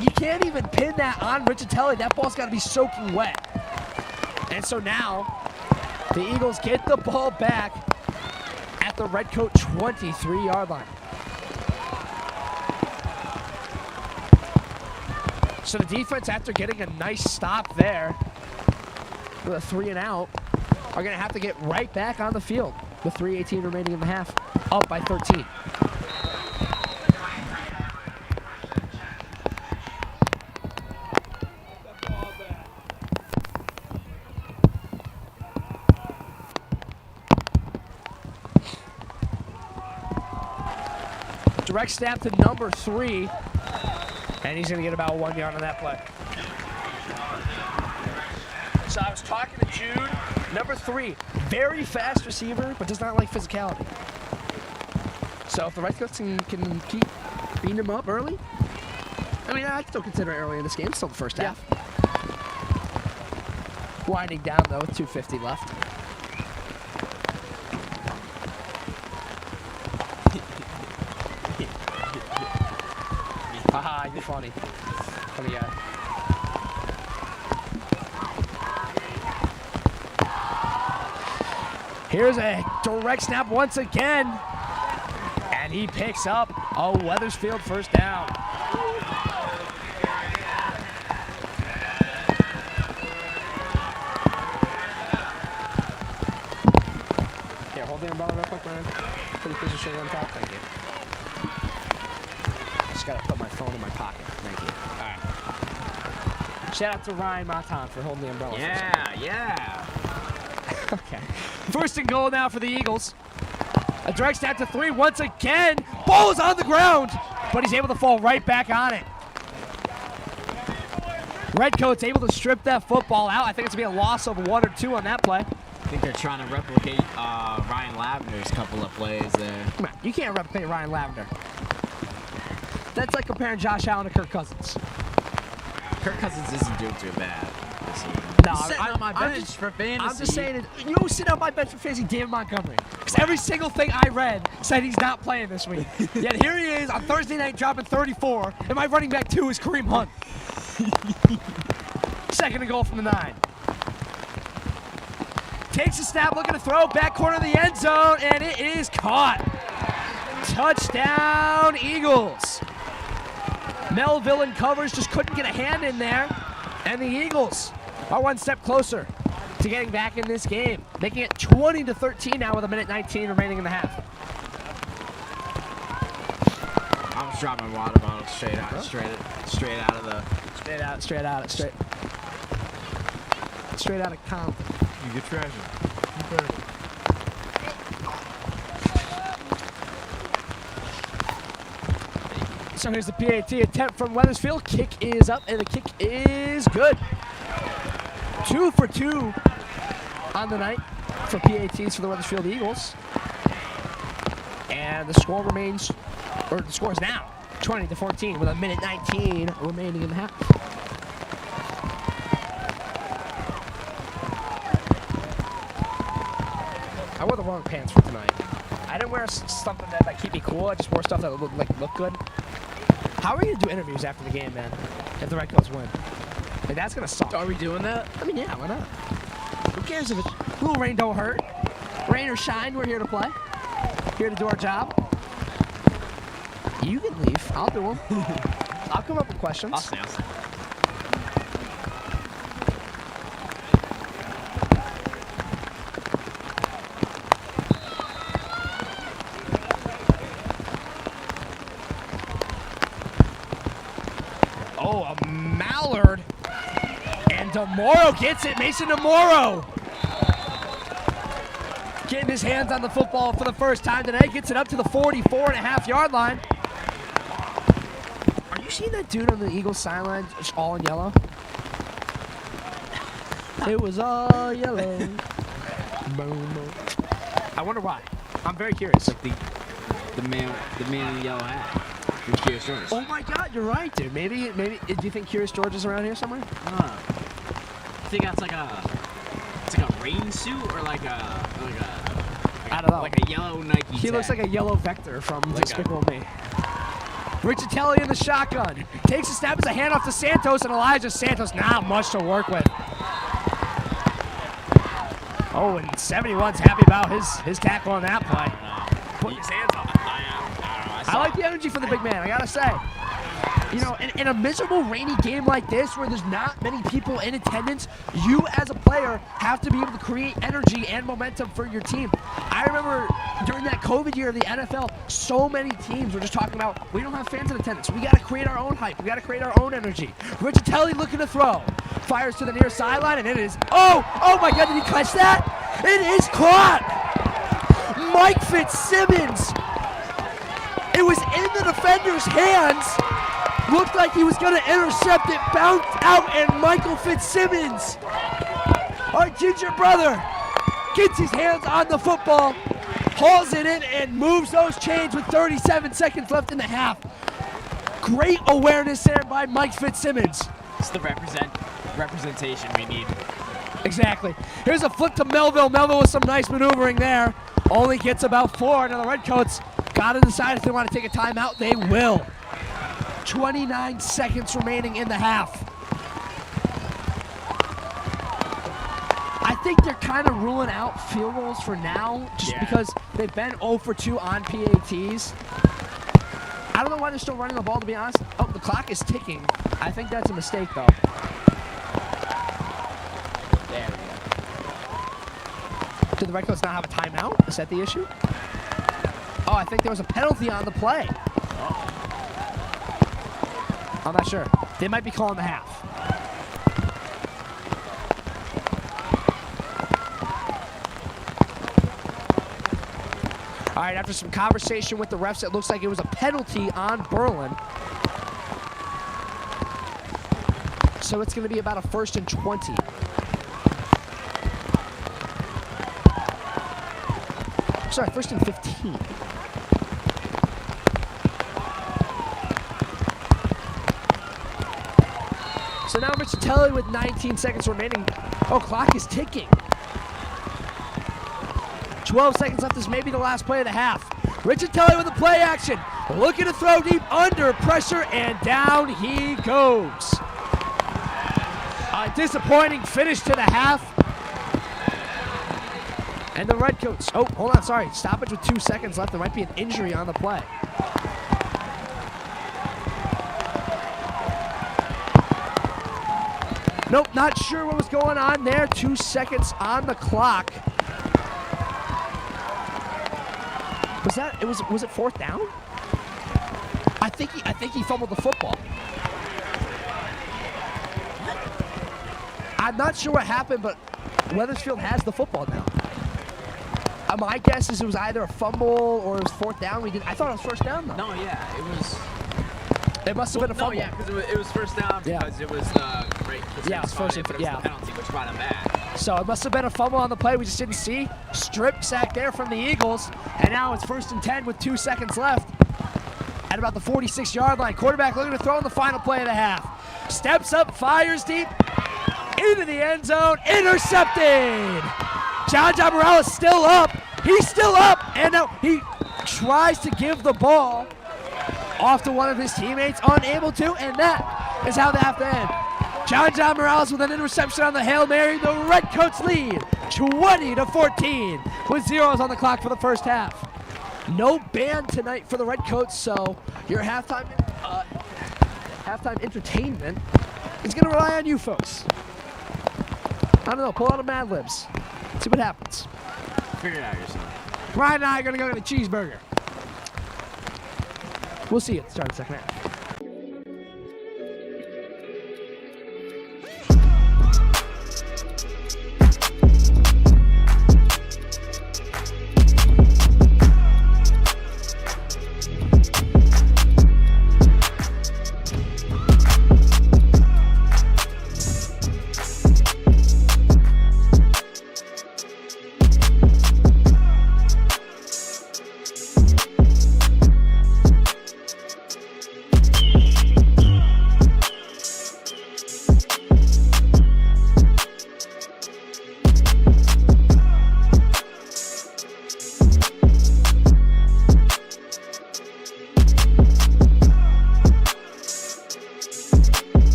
You can't even pin that on Riccitelli. That ball's got to be soaking wet. And so now, the Eagles get the ball back at the Redcoat 23-yard line. So the defense, after getting a nice stop there with a 3 and out, are going to have to get right back on the field with 3:18 remaining in the half, up by 13. Direct snap to number 3. And he's going to get about 1 yard on that play. So I was talking to Jude, number 3, very fast receiver, but does not like physicality. So if the Redcoats can keep beating him up early, I mean, I'd still consider it early in this game. It's still the first half. Winding down, though, with 2:50 left. Haha, you're funny. Funny guy. Here's a direct snap once again. And he picks up a Wethersfield first down. Here, hold the umbrella real quick, man. Put the piece of sugar on top. Thank you. Just gotta put my phone in my pocket. Thank you. All right. Shout out to Ryan Matan for holding the umbrella. Yeah. Okay. First and goal now for the Eagles. A direct snap to 3 once again. Ball is on the ground, but he's able to fall right back on it. Redcoats able to strip that football out. I think it's going to be a loss of 1 or 2 on that play. I think they're trying to replicate Ryan Lavender's couple of plays there. Come on, you can't replicate Ryan Lavender. That's like comparing Josh Allen to Kirk Cousins. Kirk Cousins isn't doing too bad this season. No, Sitting on my bench for fantasy. I'm just saying, you know who's sitting on my bench for fantasy? David Montgomery. Because every single thing I read said he's not playing this week. Yet here he is on Thursday night dropping 34, and my running back 2 is Kareem Hunt. Second and goal from the 9. Takes a snap, looking to throw, back corner of the end zone, and it is caught. Touchdown, Eagles. Melville in covers, just couldn't get a hand in there, and the Eagles are 1 step closer to getting back in this game, making it 20-13 now with 1:19 remaining in the half. I'm just dropping my water bottle straight out of Compton. You get treasure. So here's the PAT attempt from Wethersfield. Kick is up, and the kick is good. 2 for 2 on the night for PATs for the Wethersfield Eagles. And the score remains, or the score is now 20-14 with 1:19 remaining in the half. I wore the wrong pants for tonight. I didn't wear something that keep me cool. I just wore stuff that look good. How are we gonna do interviews after the game, man? If the Redcoats win, like that's gonna suck. Are we doing that? I mean, yeah, why not? Who cares if it's a little rain don't hurt? Rain or shine, we're here to play. Here to do our job. You can leave. I'll do them. I'll come up with questions. I'll stay. Oh, a Mallard. And DeMoro gets it. Mason DeMoro. Getting his hands on the football for the first time today. Gets it up to the 44.5-yard line. Are you seeing that dude on the Eagles sideline just all in yellow? It was all yellow. Boom, boom. I wonder why. I'm very curious. Like the man in the yellow hat. Who's Curious George? Oh my God, you're right, dude. Maybe. Do you think Curious George is around here somewhere? I think that's like a rain suit or like a I don't know. like a yellow Nike. He looks tag. like a yellow Vector from Like Despicable Me. Richatelli in the shotgun. Takes a snap as a handoff to Santos, and Elijah Santos not much to work with. Oh, and 71's happy about his tackle on that play. Putting his hands up. I like the energy from the big man, I gotta say. You know, in a miserable rainy game like this where there's not many people in attendance, you as a player have to be able to create energy and momentum for your team. I remember during that COVID year of the NFL, so many teams were just talking about, we don't have fans in attendance. We gotta create our own hype. We gotta create our own energy. Richatelli looking to throw. Fires to the near sideline, and it is, oh my God, did he catch that? It is caught! Mike Fitzsimmons! It was in the defender's hands, Looked like he was going to intercept it, bounced out, and Michael Fitzsimmons, our ginger brother, gets his hands on the football, hauls it in, and moves those chains with 37 seconds left in the half. Great awareness there by Mike Fitzsimmons. It's the representation we need. Exactly. Here's a flip to Melville. Melville with some nice maneuvering there. Only gets about 4. Now the Redcoats got to decide if they want to take a timeout. They will. 29 seconds remaining in the half. I think they're kind of ruling out field goals for now, just because they've been 0 for 2 on PATs. I don't know why they're still running the ball, to be honest. Oh, the clock is ticking. I think that's a mistake, though. There we go. Did the Redcoats not have a timeout? Is that the issue? Oh, I think there was a penalty on the play. I'm not sure. They might be calling the half. All right, after some conversation with the refs, it looks like it was a penalty on Berlin. So it's going to be about a 1st and 20. Sorry, 1st and 15. So now Richatelli with 19 seconds remaining. Oh, clock is ticking. 12 seconds left. This may be the last play of the half. Richatelli with the play action. Looking to throw deep under pressure, and down he goes. A disappointing finish to the half. And the Redcoats, oh, hold on, sorry. Stoppage with 2 seconds left. There might be an injury on the play. Nope, not sure what was going on there. 2 seconds on the clock. Was it 4th down? I think he fumbled the football. I'm not sure what happened, but Wethersfield has the football now. My guess is it was either a fumble or it was 4th down. I thought it was 1st down though. No, yeah, it was. It must have been a fumble. No, yeah, because it was 1st down because it was right. Yeah, it was 1st and the penalty, which brought him back. So it must have been a fumble on the play we just didn't see. Strip sack there from the Eagles. And now it's 1st and 10 with 2 seconds left. At about the 46-yard line. Quarterback looking to throw in the final play of the half. Steps up, fires deep. Into the end zone. Intercepted. John Morales still up. He's still up. And now he tries to give the ball off to one of his teammates. Unable to. And that is how the half ends. John Morales with an interception on the Hail Mary. The Redcoats lead 20-14 with 0s on the clock for the first half. No band tonight for the Redcoats, so your halftime entertainment is going to rely on you folks. I don't know, pull out a Mad Libs. See what happens. Figure it out yourself. Ryan and I are going to go get a cheeseburger. We'll see you at the start of the second half.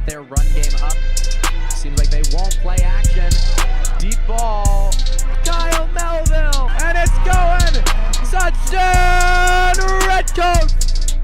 Their run game up. Seems like they won't play action. Deep ball. Kyle Melville, and it's going. Touchdown, Redcoats!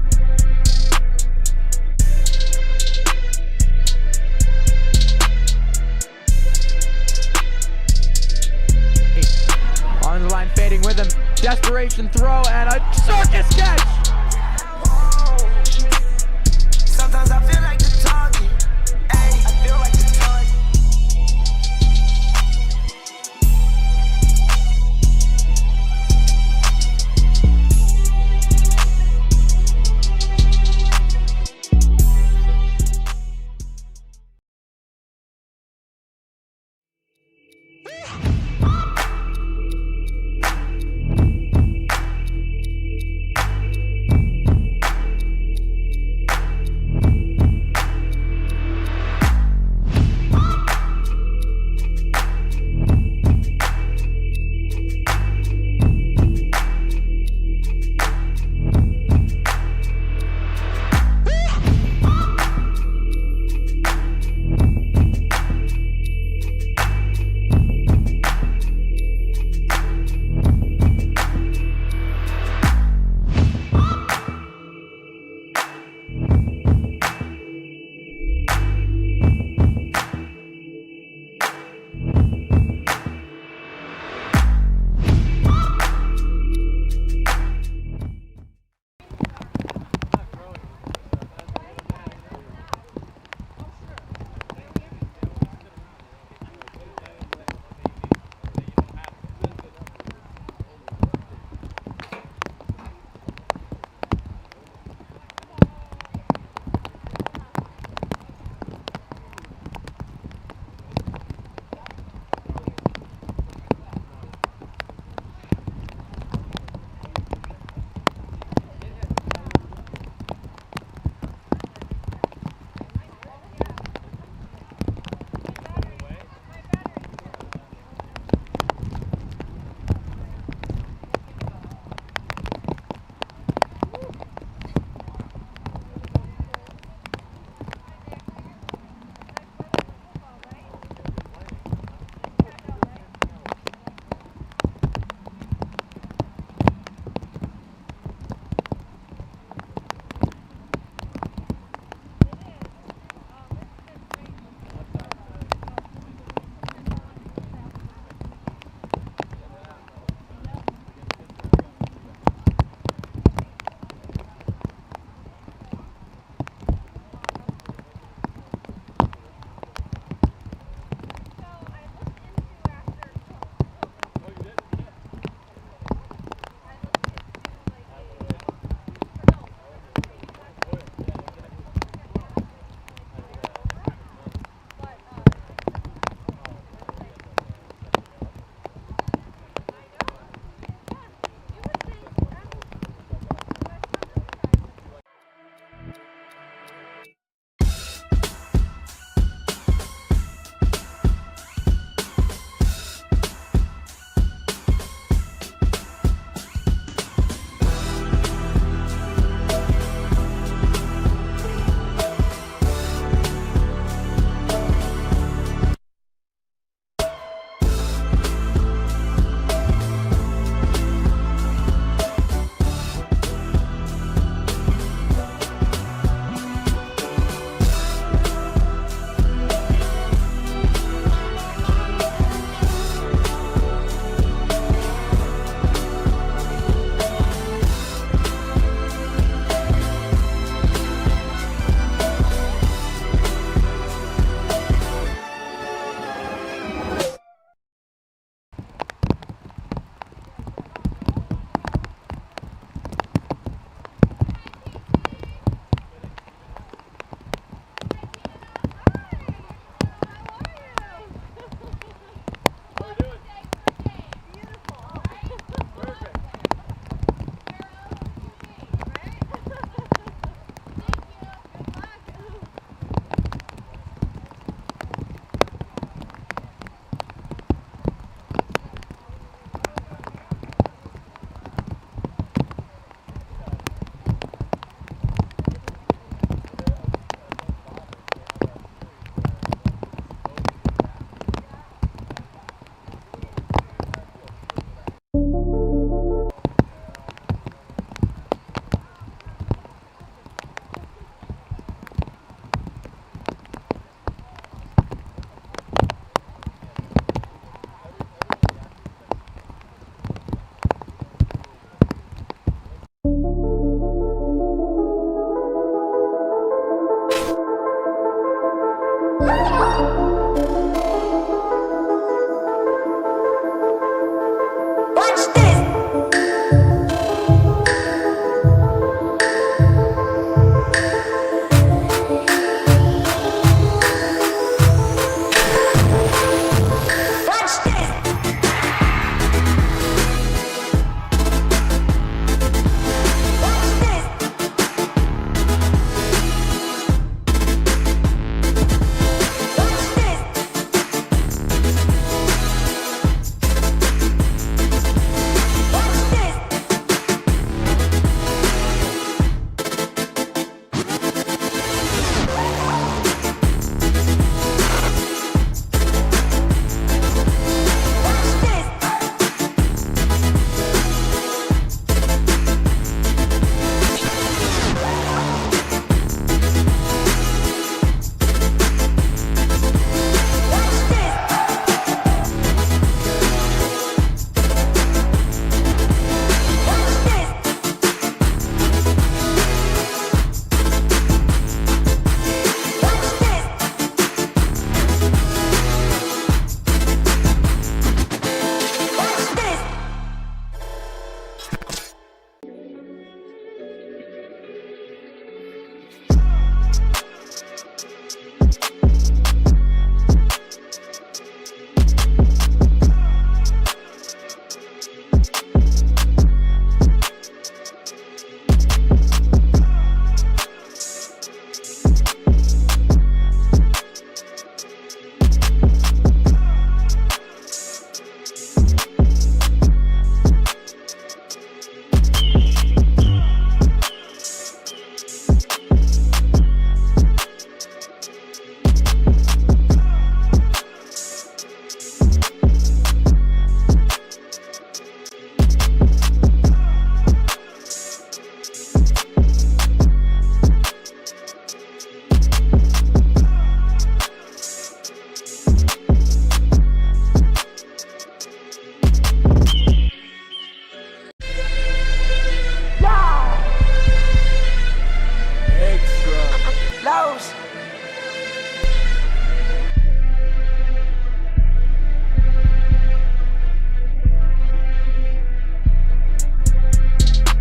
goes.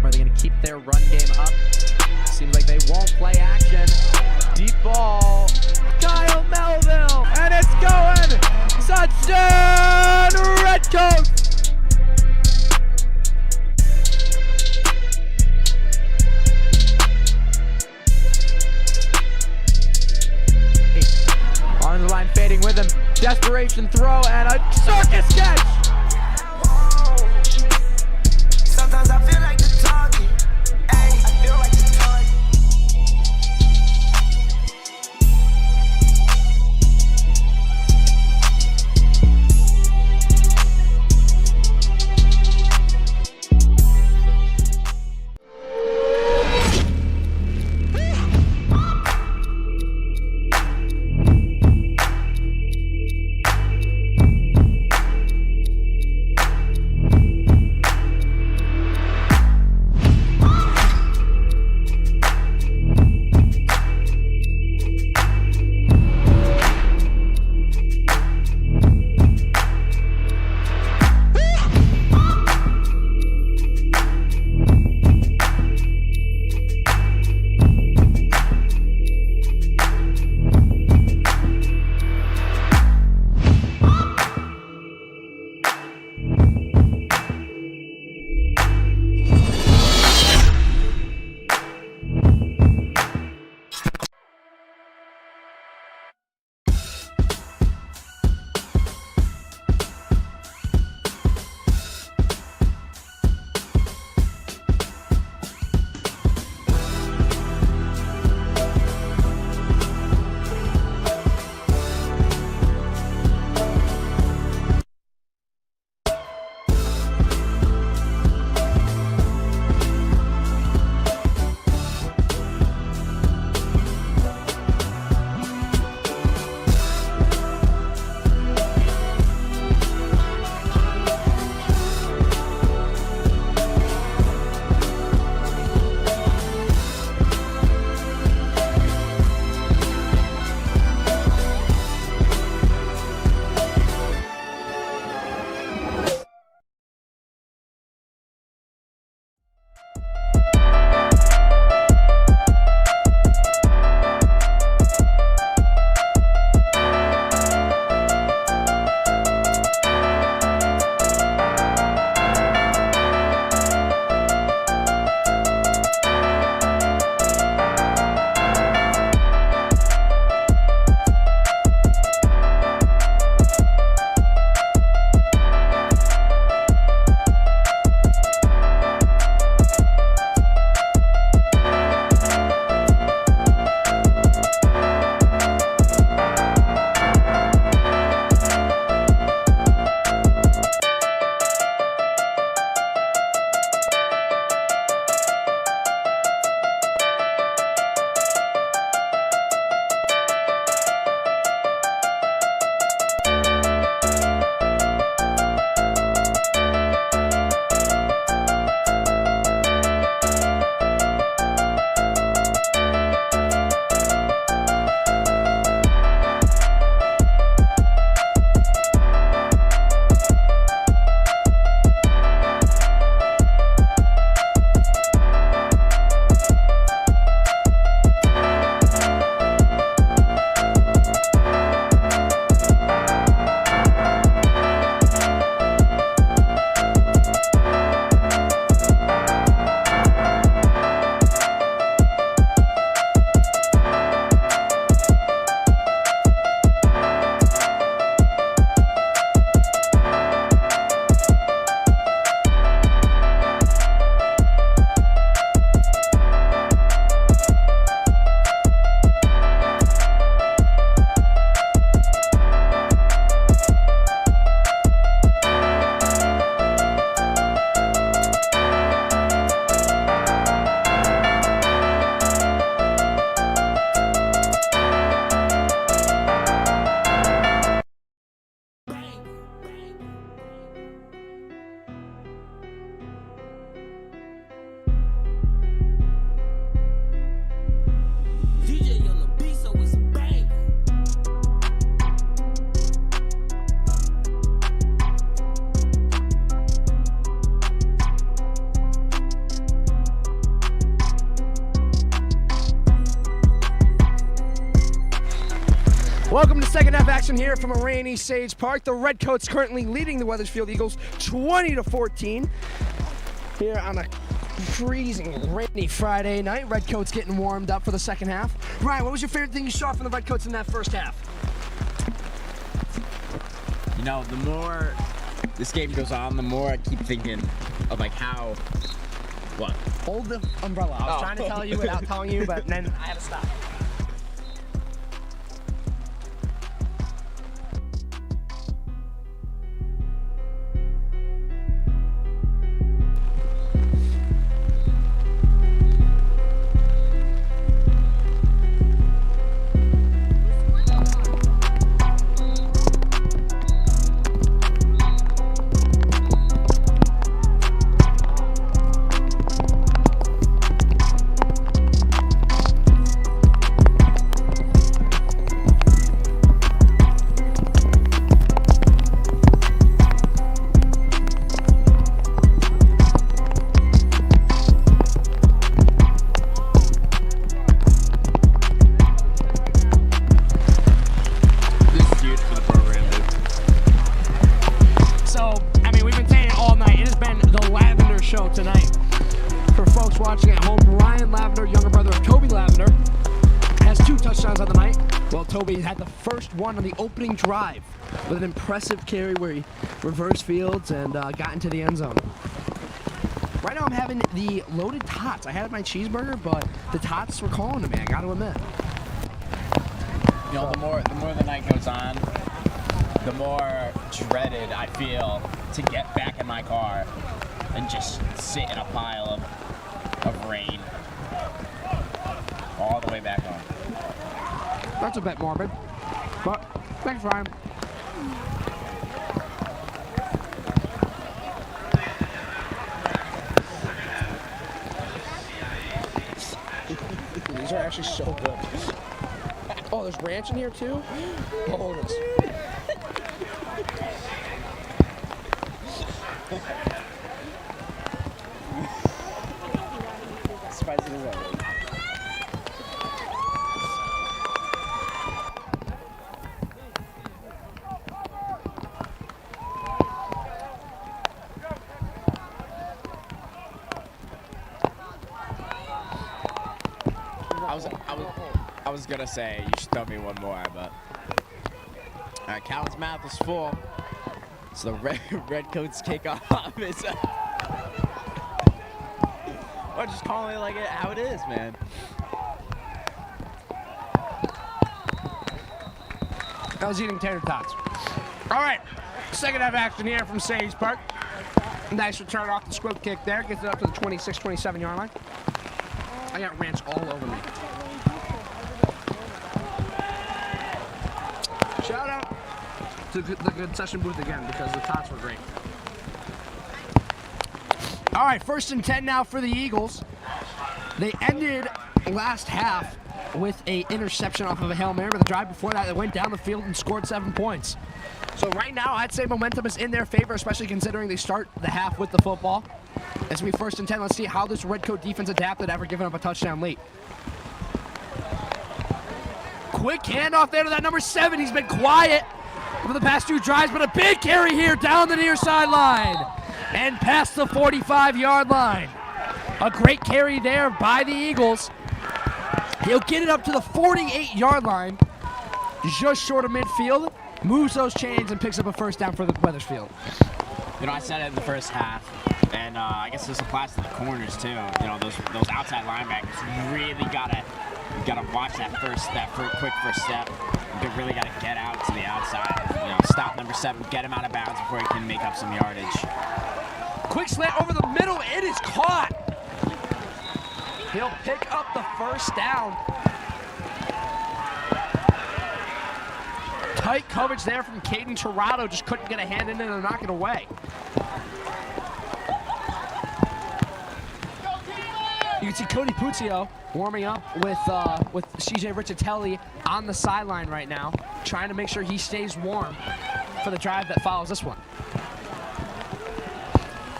Are they going to keep their run game up? Seems like they won't play action. Deep ball. Kyle Melville. And it's going. Touchdown, Redcoats. On the line, fading with him. Desperation throw and a circus catch. Sometimes I feel like the target. Ay, I feel like the target. Welcome to second half action here from a rainy Sage Park. The Redcoats currently leading the Wethersfield Eagles 20-14 here on a freezing rainy Friday night. Redcoats getting warmed up for the second half. Ryan, what was your favorite thing you saw from the Redcoats in that first half? You know, the more this game goes on, the more I keep thinking of like how. What? Hold the umbrella. I was trying to tell you without telling you, but then I had to stop. Tonight. For folks watching at home, Ryan Lavender, younger brother of Toby Lavender, has 2 touchdowns on the night. Well, Toby had the first one on the opening drive with an impressive carry where he reversed fields and got into the end zone. Right now I'm having the loaded tots. I had my cheeseburger, but the tots were calling to me, I got to admit. You know, the more the night goes on, the more dreaded I feel to get back in my car and just sit in a pile of rain all the way back home. That's a bit morbid, but thanks, Ryan. These are actually so good. Oh, there's ranch in here too? Oh, this. Spicy as ever. I was gonna say you should throw me one more, but all right, Calvin's mouth is full, so the Redcoats kick off. It's or just calling it like it how it is, man. I was eating tater tots. All right, second half action here from Sage Park. Nice return off the squib kick there. Gets it up to the 26, 27 yard line. I got ranch all over me. Shout out to the concession booth again because the tots were great. All right, 1st and 10 now for the Eagles. They ended last half with an interception off of a Hail Mary, but the drive before that, they went down the field and scored 7 points. So right now, I'd say momentum is in their favor, especially considering they start the half with the football. It's going to be 1st and 10. Let's see how this Redcoat defense adapted after giving up a touchdown late. Quick handoff there to that number 7. He's been quiet over the past 2 drives, but a big carry here down the near sideline and past the 45-yard line. A great carry there by the Eagles. He'll get it up to the 48-yard line, just short of midfield, moves those chains and picks up a 1st down for the Wethersfield. You know, I said it in the first half, and I guess this applies to the corners too. You know, those outside linebackers really gotta watch that quick first step. They really gotta get out to the outside. You know, stop number 7, get him out of bounds before he can make up some yardage. Quick slant over the middle, it is caught. He'll pick up the 1st down. Tight coverage there from Caden Tirado, just couldn't get a hand in it and knock it away. You can see Cody Puzio warming up with CJ Riccitelli on the sideline right now, trying to make sure he stays warm for the drive that follows this one.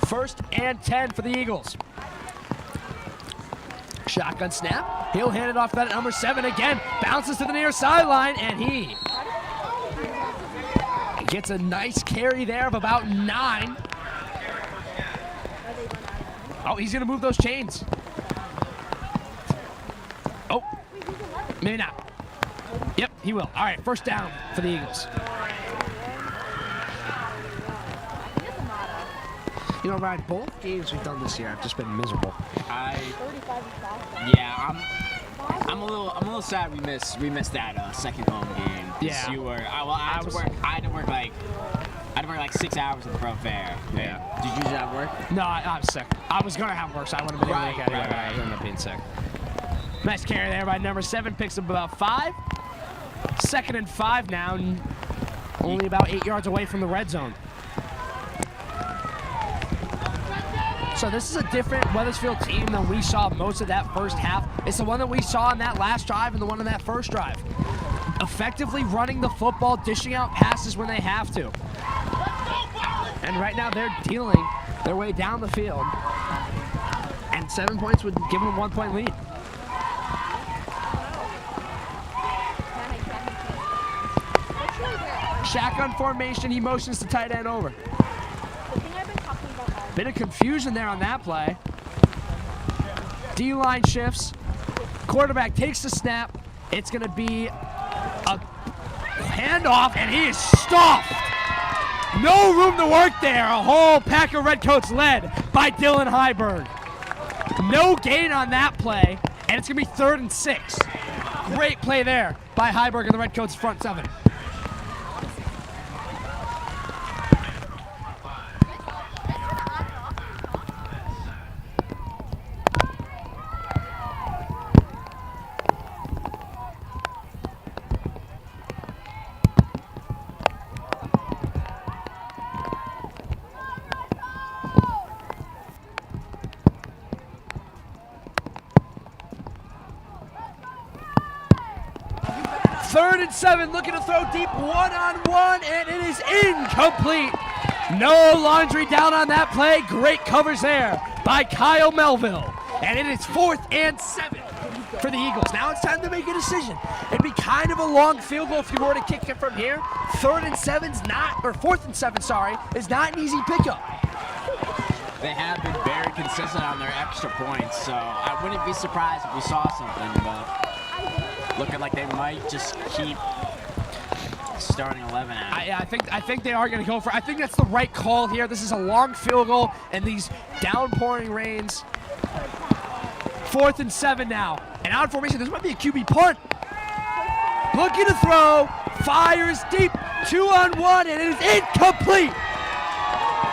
1st and 10 for the Eagles. Shotgun snap. He'll hand it off to that number 7 again. Bounces to the near sideline, and he Gets a nice carry there of about 9. Oh, he's going to move those chains. Oh, maybe not. Yep, he will. All right, first down for the Eagles. You know, Ryan, both games we've done this year have just been miserable. I'm a little sad we missed that second home game. Yeah. I had to work like 6 hours at the Pro Fair. Yeah. Did you have work? No, I'm sick. I was going to have work, so I would have been able to look at it, but I ended up being sick. Nice carry there by number 7, picks up about 5. 2nd and 5 now, and only about 8 yards away from the red zone. So this is a different Wethersfield team than we saw most of that first half. It's the one that we saw in that last drive and the one in that first drive. Effectively running the football, dishing out passes when they have to. And right now they're dealing their way down the field. And 7 points would give them a 1-point lead. Shotgun formation, he motions the tight end over. Bit of confusion there on that play. D-line shifts. Quarterback takes the snap. It's going to be a handoff, and he is stuffed. No room to work there. A whole pack of Redcoats led by Dylan Heiberg. No gain on that play, and it's going to be 3rd and 6. Great play there by Heiberg and the Redcoats front 7. Third and 7, looking to throw deep, 1-on-1, and it is incomplete. No laundry down on that play. Great covers there by Kyle Melville. And it is 4th and 7 for the Eagles. Now it's time to make a decision. It'd be kind of a long field goal if you were to kick it from here. 3rd and 7's not, or 4th and 7, sorry, is not an easy pickup. They have been very consistent on their extra points, so I wouldn't be surprised if we saw something, but looking like they might just keep starting 11 out. I think they are going to go for it. I think that's the right call here. This is a long field goal, and these downpouring rains. 4th and 7 now. And out of formation, this might be a QB punt. Looking to throw, fires deep, 2-on-1, and it is incomplete.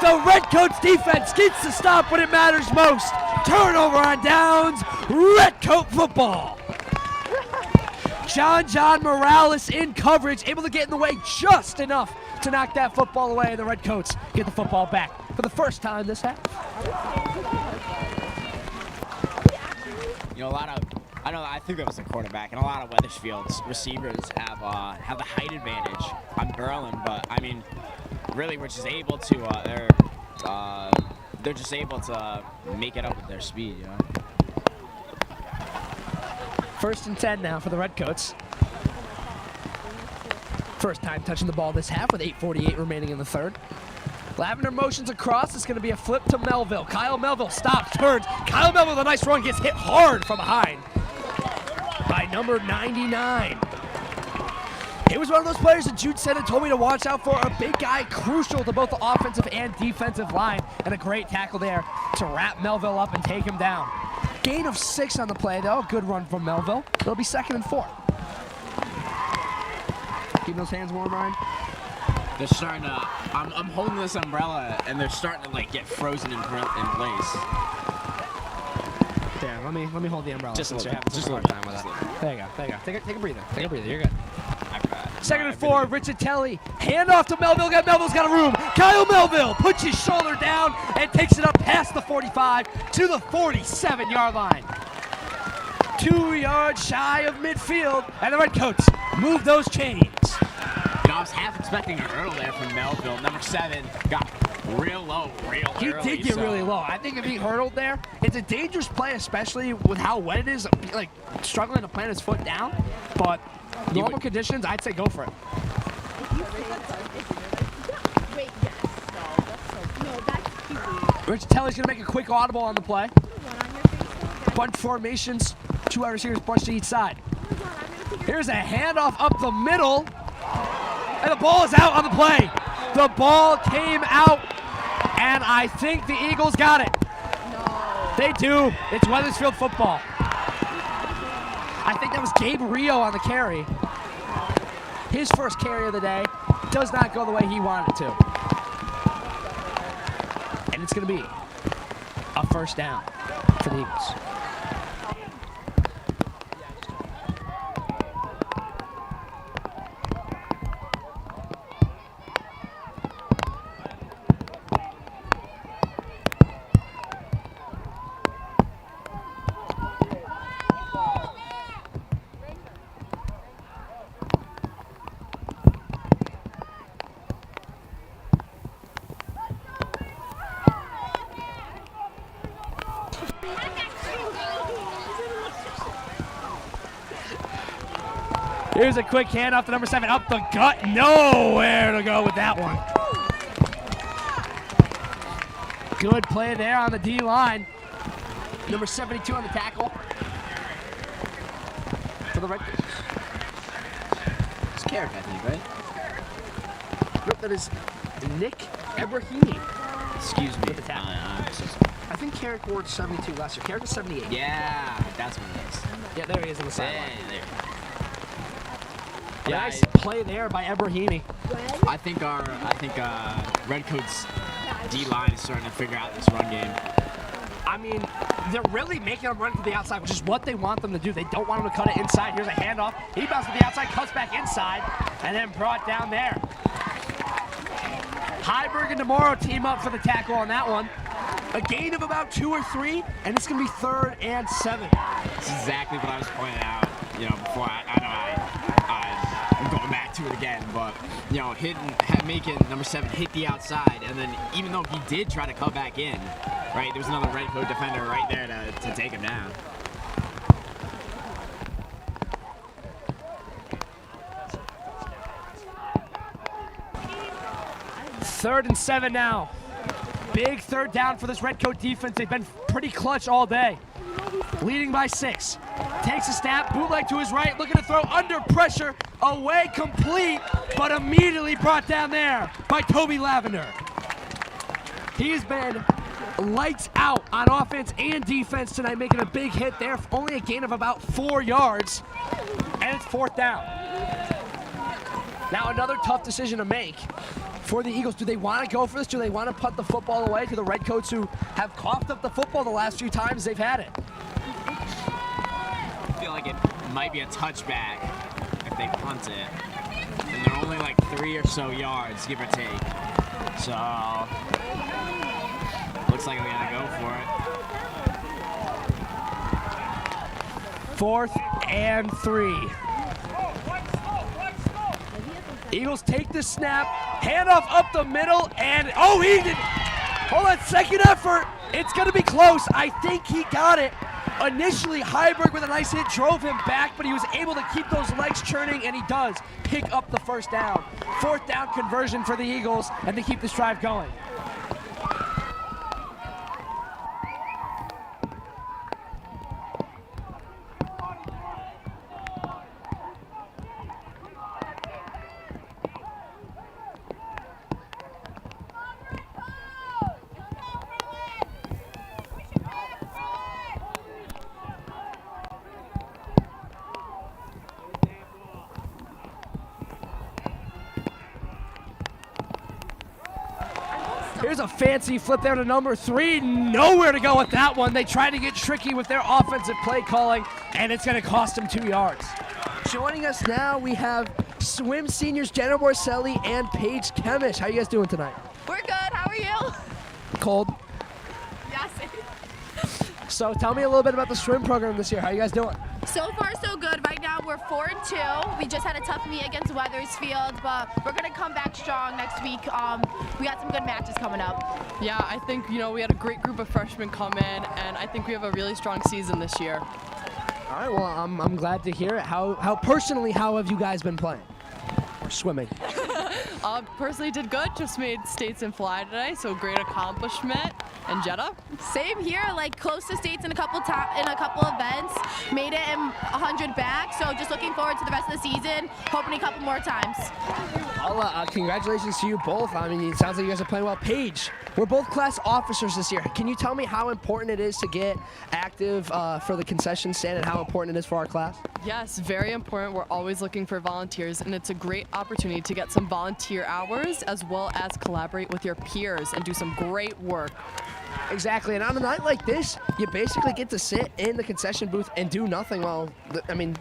The Redcoats defense gets the stop when it matters most. Turnover on downs, Redcoat football. John Morales in coverage, able to get in the way just enough to knock that football away. The Redcoats get the football back for the first time this half. You know, I think that was the quarterback, and a lot of Wethersfield's receivers have the height advantage on Berlin, but I mean, really, we're just able to they're just able to make it up with their speed, you know. 1st and 10 now for the Redcoats. First time touching the ball this half with 8:48 remaining in the 3rd. Lavender motions across. It's going to be a flip to Melville. Kyle Melville stops, turns. Kyle Melville with a nice run, gets hit hard from behind by number 99. It was one of those players that Jude said and told me to watch out for. A big guy, crucial to both the offensive and defensive line. And a great tackle there to wrap Melville up and take him down. Gain of 6 on the play, though. Good run from Melville. It'll be 2nd and 4. Keep those hands warm, Ryan. They're starting to. I'm holding this umbrella, and they're starting to like get frozen in place. There, let me hold the umbrella. Just a little bit. Just a hard time with that. There you go. Take a breather. Take a breather. You're good. 2nd and 4, Richatelli. Hand off to Melville. Melville's got a room. Kyle Melville puts his shoulder down and takes it up past the 45 to the 47-yard line. 2 yards shy of midfield, and the Redcoats move those chains. You know, I was half expecting a hurdle there from Melville. Number 7 got real low, real He early. did get really low. I think if he hurdled there, it's a dangerous play, especially with how wet it is, like struggling to plant his foot down. But normal conditions, I'd say go for it. Wait, yes. No, that's so. No, that's cute. Rich Telly's gonna make a quick audible on the play. One on your face, though. Bunch formations, 2 wide receivers bunched to each side. Hold on, I'm gonna take your. Here's a handoff up the middle. And the ball is out on the play. The ball came out, and I think the Eagles got it. No. They do. It's Wethersfield football. I think that was Gabe Rio on the carry. His first carry of the day does not go the way he wanted it to. And it's going to be a first down for the Eagles. Here's a quick handoff to number 7, up the gut. Nowhere to go with that one. Good play there on the D-line. Number 72 on the tackle. For the Redcoats. It's Carrick, I think, right? Nope, that is Nick Ebrahimi. Excuse me. With the tackle. I think Carrick wore 72 last year. Carrick is 78. Yeah, that's what it is. Yeah, there he is on the sideline. Hey, there. Nice play there by Ebrahimi. I think Redcoats D-line is starting to figure out this run game. I mean, they're really making them run to the outside, which is what they want them to do. They don't want them to cut it inside. Here's a handoff. He bounces to the outside, cuts back inside, and then brought down there. Heiberg and DeMoro team up for the tackle on that one. A gain of about 2 or 3, and it's going to be 3rd and 7. That's exactly what I was pointing out, before I'm going back to it again, but, making number 7 hit the outside, and then even though he did try to cut back in, right, there was another Redcoat defender right there to take him down. Third and 7 now. Big 3rd down for this Redcoat defense. They've been pretty clutch all day. Leading by 6. Takes a snap, bootleg to his right, looking to throw under pressure, away complete, but immediately brought down there by Toby Lavender. He's been lights out on offense and defense tonight, making a big hit there. Only a gain of about 4 yards, and it's 4th down. Now another tough decision to make for the Eagles. Do they want to go for this? Do they want to punt the football away to the Redcoats, who have coughed up the football the last few times they've had it? I feel like it might be a touchback if they punt it. And they're only like 3 or so yards, give or take. So, looks like they're going to go for it. 4th and 3. Eagles take the snap, handoff up the middle, and he did. Hold on, second effort. It's going to be close. I think he got it. Initially, Heiberg with a nice hit drove him back, but he was able to keep those legs churning, and he does pick up the 1st down. 4th down conversion for the Eagles, and they keep this drive going. Here's a fancy flip there to number 3. Nowhere to go with that one. They try to get tricky with their offensive play calling, and it's going to cost them 2 yards. Joining us now, we have swim seniors Jenna Borselli and Paige Kemish. How you guys doing tonight? We're good. How are you? Cold. Yes. So tell me a little bit about the swim program this year. How you guys doing? So far, so good. Right now, we're 4-2. We just had a tough meet against Wethersfield, but we're going to come back strong next week. We got some good matches coming up. Yeah, I think, we had a great group of freshmen come in, and I think we have a really strong season this year. All right, well, I'm glad to hear it. How personally, how have you guys been playing? Swimming. Personally did good, just made states and fly today, so great accomplishment. And Jetta? Same here, like close to states in a couple events, made it in 100 back, so just looking forward to the rest of the season, hoping a couple more times. Well, congratulations to you both. I mean, it sounds like you guys are playing well. Paige, we're both class officers this year. Can you tell me how important it is to get active for the concession stand and how important it is for our class? Yes, very important. We're always looking for volunteers, and it's a great opportunity to get some volunteer hours as well as collaborate with your peers and do some great work. Exactly, and on a night like this, you basically get to sit in the concession booth and do nothing. Well, I mean,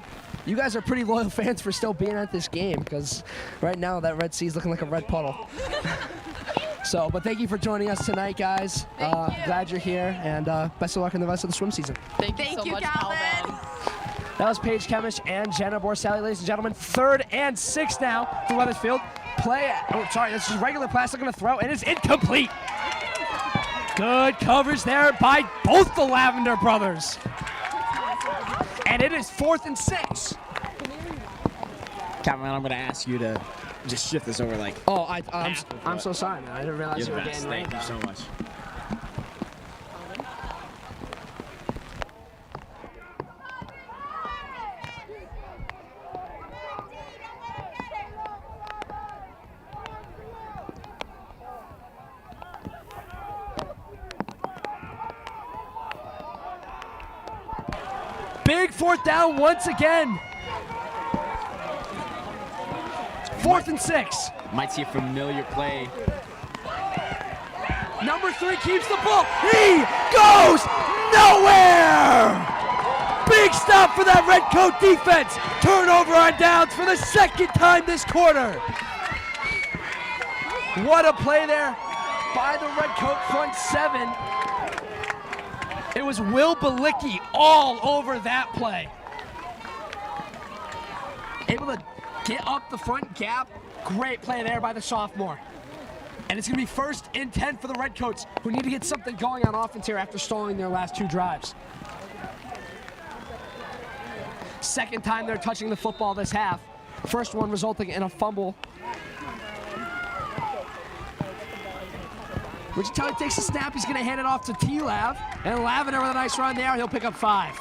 you guys are pretty loyal fans for still being at this game, because right now that Red Sea is looking like a red puddle. So, but thank you for joining us tonight, guys. Glad you're here, and best of luck in the rest of the swim season. Thank you so much, Calvin. That was Paige Kemish and Jenna Borsali, ladies and gentlemen. 3rd and 6 now for Wethersfield. This is regular pass looking to throw, and it's incomplete. Good coverage there by both the Lavender brothers. And it is 4th and 6. Calvin, I'm going to ask you to just shift this over like. Oh, I'm so sorry, man. I didn't realize You're you the were best. getting Thank you so much. Big 4th down once again. 4th and 6. Might see a familiar play. Number 3 keeps the ball. He goes nowhere. Big stop for that red coat defense. Turnover on downs for the 2nd time this quarter. What a play there by the red coat front 7. It was Will Balicki all over that play. Able to get up the front gap. Great play there by the sophomore. And it's going to be 1st and 10 for the Redcoats, who need to get something going on offense here after stalling their last 2 drives. 2nd time they're touching the football this half. First one resulting in a fumble. Richard Tully takes the snap. He's going to hand it off to T-Lav. And Lavender with a nice run there. He'll pick up 5.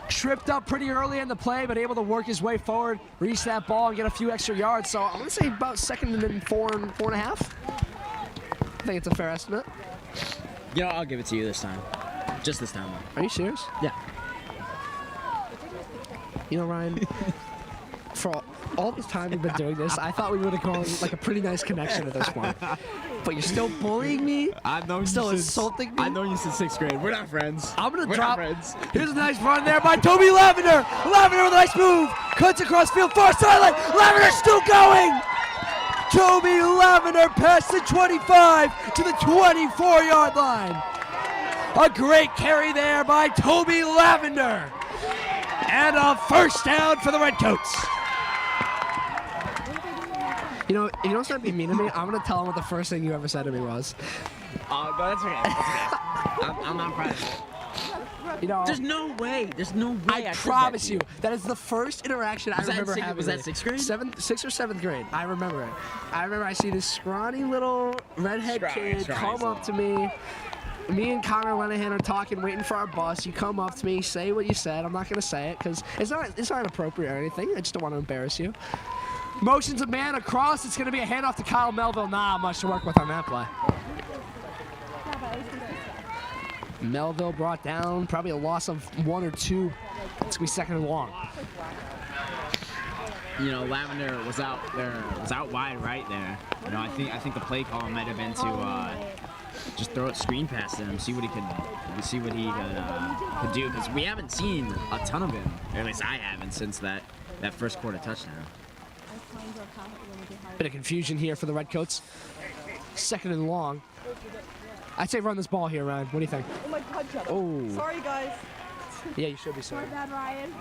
Tripped up pretty early in the play, but able to work his way forward, reach that ball, and get a few extra yards. So I'm going to say about 2nd and 4.5. I think it's a fair estimate. You know, I'll give it to you this time. Just this time, though. Are you serious? Yeah. You know, Ryan, for all this time we've been doing this, I thought we would have gone like a pretty nice connection at this point. But you're still bullying me? I've known Still you insulting me? I've known you since 6th grade. We're not friends. I'm going to We're drop. not friends. Here's a nice run there by Toby Lavender. Lavender with a nice move. Cuts across field, far sideline. Lavender still going. Toby Lavender past the 25 to the 24-yard line. A great carry there by Toby Lavender. And a 1st down for the Redcoats. You know what's going to be mean to me? I'm going to tell him what the first thing you ever said to me was. No, that's okay. That's okay. I'm not proud of it. You know, There's no way. I promise you, that is the first interaction I remember having. Was that 6th grade? 6th or 7th grade. I remember it. I remember I see this scrawny little redhead kid come up to me. Me and Connor Lenahan are talking, waiting for our bus. You come up to me, say what you said. I'm not going to say it because it's not appropriate or anything. I just don't want to embarrass you. Motions a man across. It's going to be a handoff to Kyle Melville. Not much to work with on that play. Melville brought down, probably a loss of 1 or 2. It's going to be 2nd and long. You know, Lavender was out there, wide right there. You know, I think the play call might have been to just throw it screen past him, see what he could do, because we haven't seen a ton of him. Or at least I haven't since that first quarter touchdown. Bit of confusion here for the Redcoats. 2nd and long. I'd say run this ball here, Ryan. What do you think? Oh my God, Jetta. Oh. Sorry, guys. Yeah, you should be sorry. My bad, Ryan.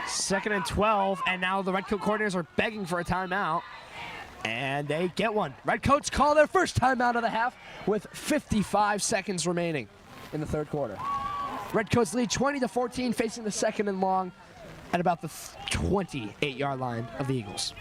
2nd and 12, and now the Redcoat coordinators are begging for a timeout. And they get one. Redcoats call their first timeout of the half with 55 seconds remaining in the 3rd quarter. Redcoats lead 20-14, facing the 2nd and long. at about the 28-yard line of the Eagles.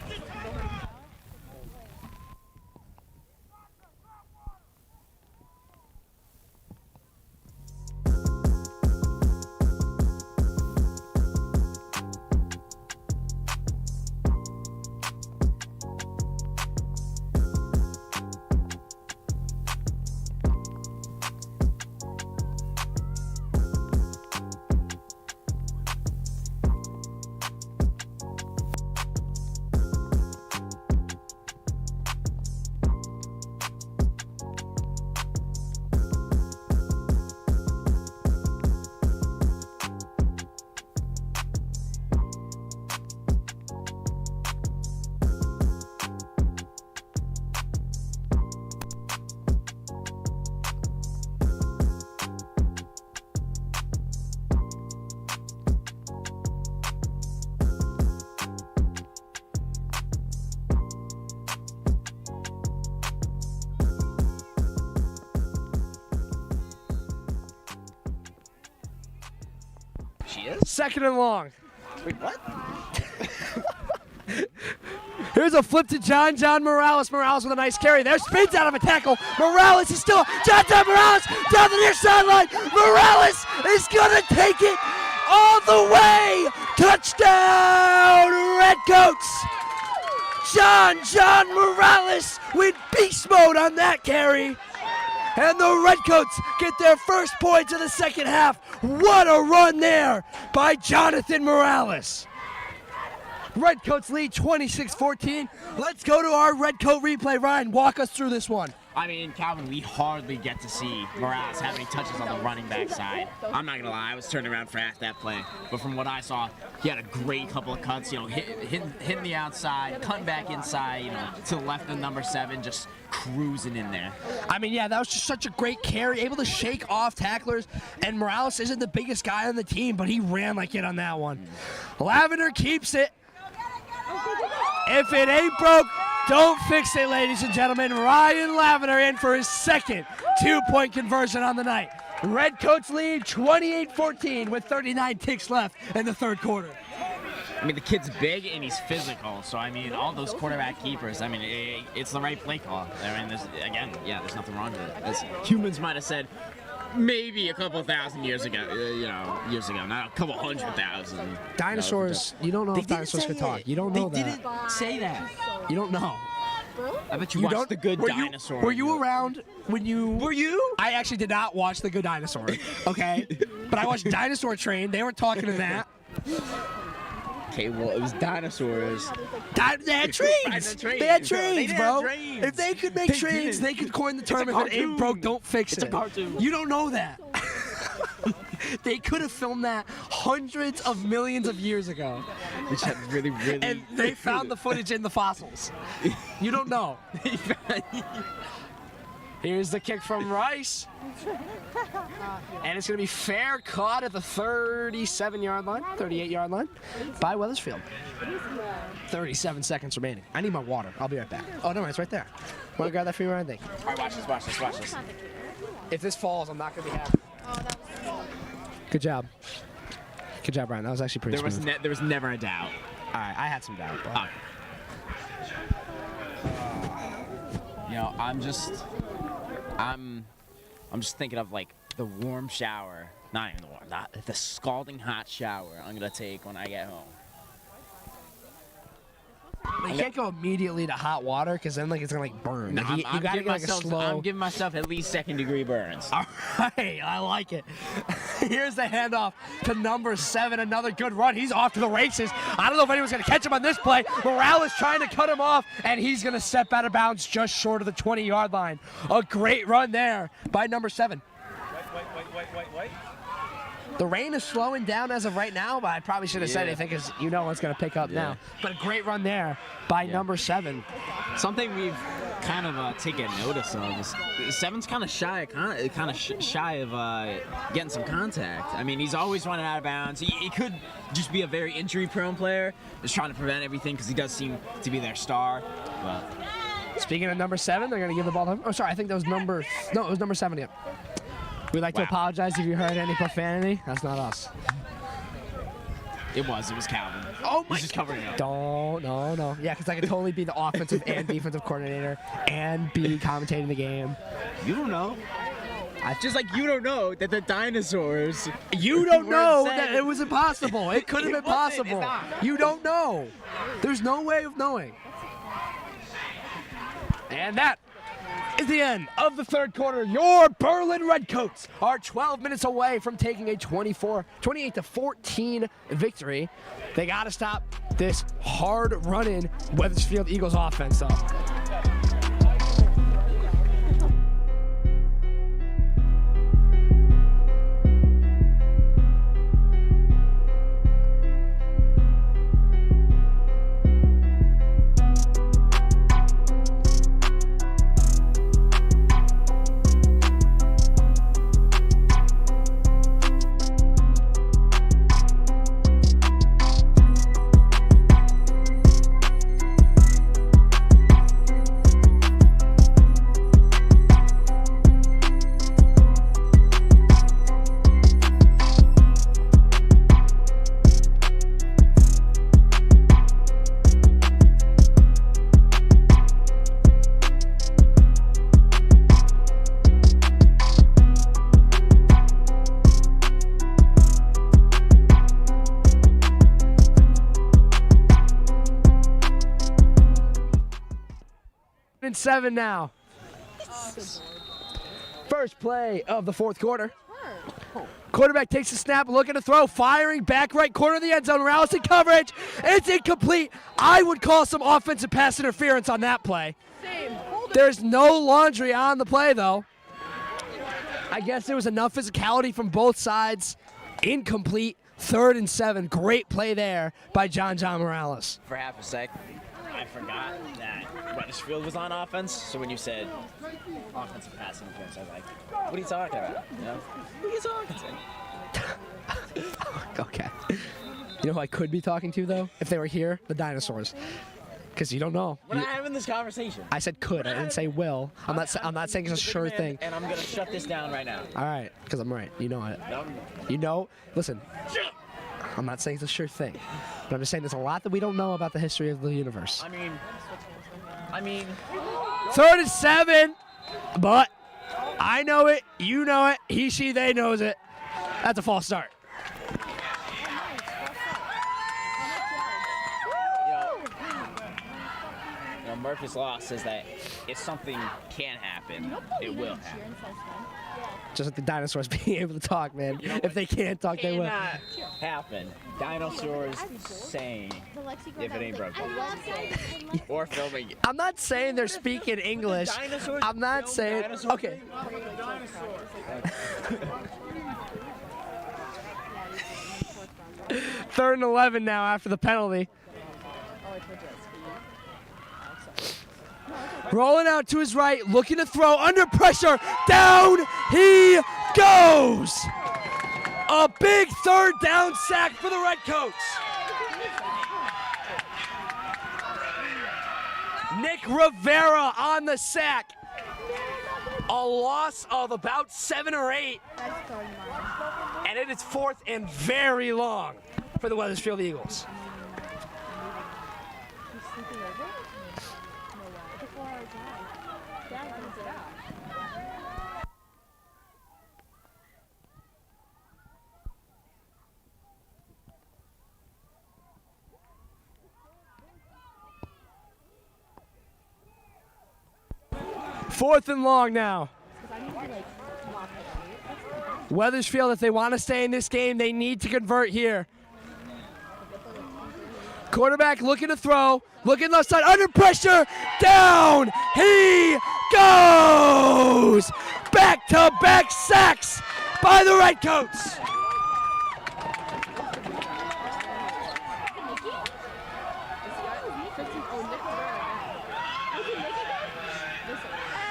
She is? Second and long. Wait, what? Here's a flip to John Morales. Morales with a nice carry there. Spins out of a tackle. Morales is still John Morales down the near sideline. Morales is going to take it all the way. Touchdown, Redcoats. John Morales with beast mode on that carry. And the Redcoats get their first points of the second half. What a run there by Jonathan Morales. Redcoats lead 26-14. Let's go to our Redcoat replay. Ryan, walk us through this one. I mean, Calvin, we hardly get to see Morales have any touches on the running back side. I'm not going to lie, I was turning around for half that play. But from what I saw, he had a great couple of cuts, hitting the outside, cutting back inside, to the left of number 7, just cruising in there. I mean, yeah, that was just such a great carry, able to shake off tacklers. And Morales isn't the biggest guy on the team, but he ran like it on that one. Lavender keeps it. If it ain't broke, don't fix it, ladies and gentlemen. Ryan Lavender in for his second 2-point conversion on the night. Redcoats lead 28-14 with 39 ticks left in the third quarter. I mean, the kid's big and he's physical, so I mean, all those quarterback keepers, I mean, it's the right play call. I mean, there's nothing wrong with it. As humans might have said, maybe a couple thousand years ago, not a couple 100,000. Dinosaurs, you don't know if dinosaurs can talk. You don't know that. They didn't say that. You don't know. I bet you watched The Good Dinosaur. Were you around when you... Were you? I actually did not watch The Good Dinosaur, okay? But I watched Dinosaur Train. They were talking to that. Okay, well, it was dinosaurs. They had trains. They had trains, bro. If they could make trains, they could coin the term, if it ain't broke, don't fix it. It's a cartoon. You don't know that. They could have filmed that hundreds of millions of years ago. Which had really... And they found the footage in the fossils. You don't know. Here's the kick from Rice. And it's going to be fair caught at the 37-yard line, 38-yard line by Wethersfield. 37 seconds remaining. I need my water. I'll be right back. Oh, no, it's right there. Want to grab that for you, Ryan? Thank you. All right, watch this. If this falls, I'm not going to be happy. Good job. Good job, Brian. That was actually pretty smooth. There was never a doubt. All right, I had some doubt. But... I'm just thinking of like the warm shower, not even the warm, the scalding hot shower I'm gonna take when I get home. You can't go immediately to hot water because then it's gonna burn. No, you gotta get a slow. I'm giving myself at least second-degree burns. All right, I like it. Here's the handoff to number 7. Another good run. He's off to the races. I don't know if anyone's gonna catch him on this play. Morales trying to cut him off, and he's gonna step out of bounds just short of the 20-yard line. A great run there by number 7. Wait. The rain is slowing down as of right now, but I probably should have said anything because you know it's going to pick up now. But a great run there by number 7. Something we've kind of taken notice of is 7's kind of shy of getting some contact. I mean, he's always running out of bounds. He could just be a very injury-prone player, just trying to prevent everything because he does seem to be their star. But speaking of number 7, they're going to give the ball to him. Oh, sorry, I think that was number... No, it was number 7 again. We'd like to apologize if you heard any profanity. That's not us. It was Calvin. Oh my! He's just covering up. No. Yeah, because I could totally be the offensive and defensive coordinator and be commentating the game. You don't know. Just like you don't know that the dinosaurs. You don't know that it was impossible. It could have been possible. It's not. You don't know. There's no way of knowing. And that is the end of the third quarter. Your Berlin Redcoats are 12 minutes away from taking a 28-14 victory. They got to stop this hard-running Wethersfield Eagles offense, though. And 7 now. First play of the fourth quarter. Quarterback takes a snap, looking to throw, firing back right corner of the end zone. Morales in coverage. It's incomplete. I would call some offensive pass interference on that play. There's no laundry on the play, though. I guess there was enough physicality from both sides. Incomplete. 3rd and 7. Great play there by John Morales. For half a sec, I forgot that Wethersfield was on offense. So when you said offensive passing interference, I was like, what are you talking about? You know? What are you talking about? Okay. You know who I could be talking to, though? If they were here? The dinosaurs. Because you don't know. We're not having this conversation. I said could. I didn't say will. I'm not saying it's a sure thing. And I'm going to shut this down right now. All right. Because I'm right. You know it. No. You know. Listen. I'm not saying it's a sure thing. But I'm just saying there's a lot that we don't know about the history of the universe. I mean. 3rd and 7. But I know it. You know it. He, she, they knows it. That's a false start. Murphy's Law says that if something can happen, it will happen. Just like the dinosaurs being able to talk, man. You know, if they can't talk, they will. Happen. Dinosaurs saying if it ain't broken. Or filming it. I'm not saying they're speaking English. I'm not saying. Okay. 3rd and 11 now after the penalty. Rolling out to his right, looking to throw, under pressure, down he goes! A big 3rd down sack for the Redcoats. Nick Rivera on the sack. A loss of about 7 or 8. And it is 4th and very long for the Wethersfield Eagles. Fourth and long now. Wethersfield, if they want to stay in this game, they need to convert here. Quarterback looking to throw, looking left side, under pressure, down he goes! Back-to-back sacks by the Redcoats.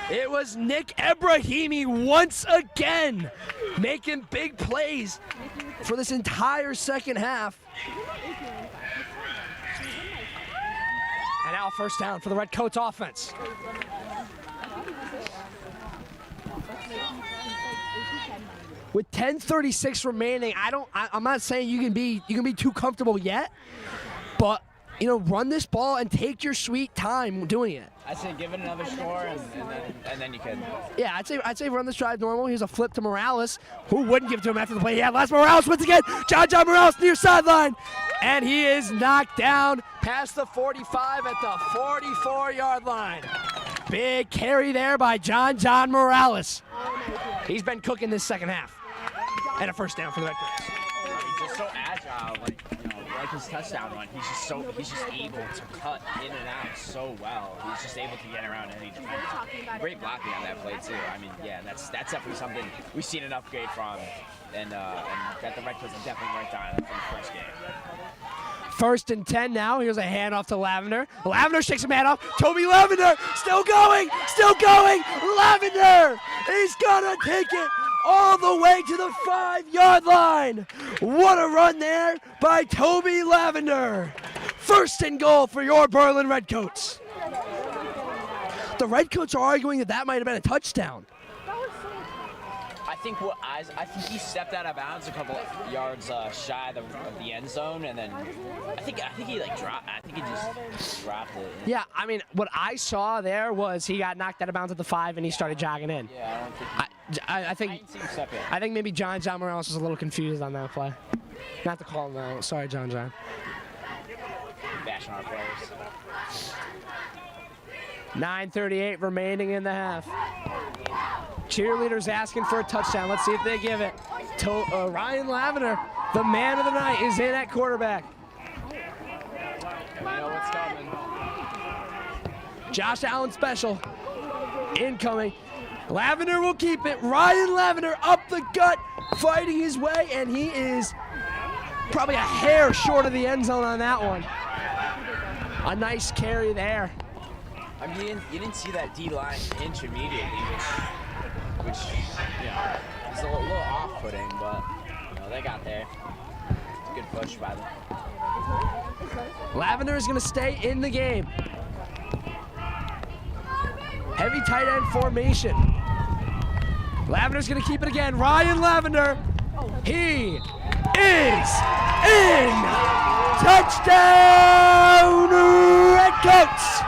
It was Nick Ebrahimi once again making big plays for this entire second half. And now 1st down for the Redcoats offense. with 10:36 remaining, I'm not saying you can be too comfortable yet, but run this ball and take your sweet time doing it. I say give it another score and then you can. Yeah, I'd say run this drive normal. Here's a flip to Morales. Who wouldn't give it to him after the play? Yeah, last Morales once again. John Morales near sideline. And he is knocked down past the 45 at the 44-yard line. Big carry there by John Morales. He's been cooking this second half. And a first down for the Redcoats. He's just so agile, like his touchdown run. He's just able to cut in and out so well. He's just able to get around any defender. Great blocking on that play too. I mean, yeah, that's definitely something we've seen an upgrade from, and that the Redcoats have definitely worked on from the first game. 1st and 10 now. Here's a handoff to Lavender. Lavender shakes a man off. Toby Lavender still going. Lavender is gonna take it all the way to the 5-yard line. What a run there by Toby Lavender. 1st and goal for your Berlin Redcoats. The Redcoats are arguing that might have been a touchdown. I think he stepped out of bounds a couple yards shy of the end zone, and then I think he dropped. I think he just dropped it. Yeah, I mean, what I saw there was he got knocked out of bounds at the 5 and he started jogging in. Yeah, I don't think. I think maybe John Morales was a little confused on that play. Not to call him out. Sorry, John. Bashing our players. 9:38 remaining in the half. Cheerleaders asking for a touchdown. Let's see if they give it. Ryan Lavender, the man of the night, is in at quarterback. We know what's coming. Josh Allen special. Incoming. Lavender will keep it. Ryan Lavender up the gut, fighting his way, and he is probably a hair short of the end zone on that one. A nice carry there. I mean, you didn't see that D-line inch immediately, which is a little off-putting, but they got there. It's a good push by them. Lavender is going to stay in the game. Heavy tight end formation. Lavender's going to keep it again. Ryan Lavender, he is in. Touchdown, Redcoats.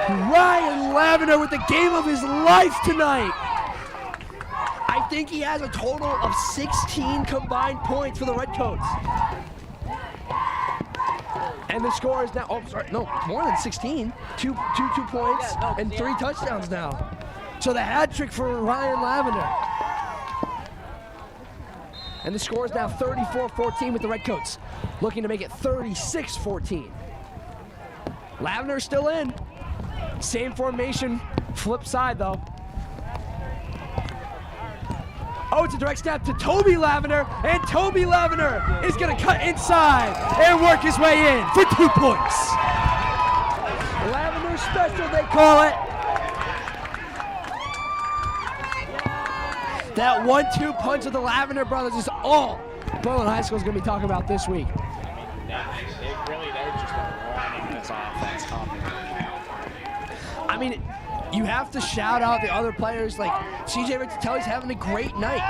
Ryan Lavender with the game of his life tonight. I think he has a total of 16 combined points for the Redcoats. And the score is now, more than 16. Two points and 3 touchdowns now. So the hat trick for Ryan Lavender. And the score is now 34-14 with the Redcoats, looking to make it 36-14. Lavender still in. Same formation, flip side though. Oh, it's a direct snap to Toby Lavender, and Toby Lavender is gonna cut inside and work his way in for 2 points. Lavender special, they call it. That 1-2 punch of the Lavender brothers is all Berlin High School is gonna be talking about this week. They're just running this offense up. I mean, you have to shout out the other players. Like CJ Riccitelli's having a great night.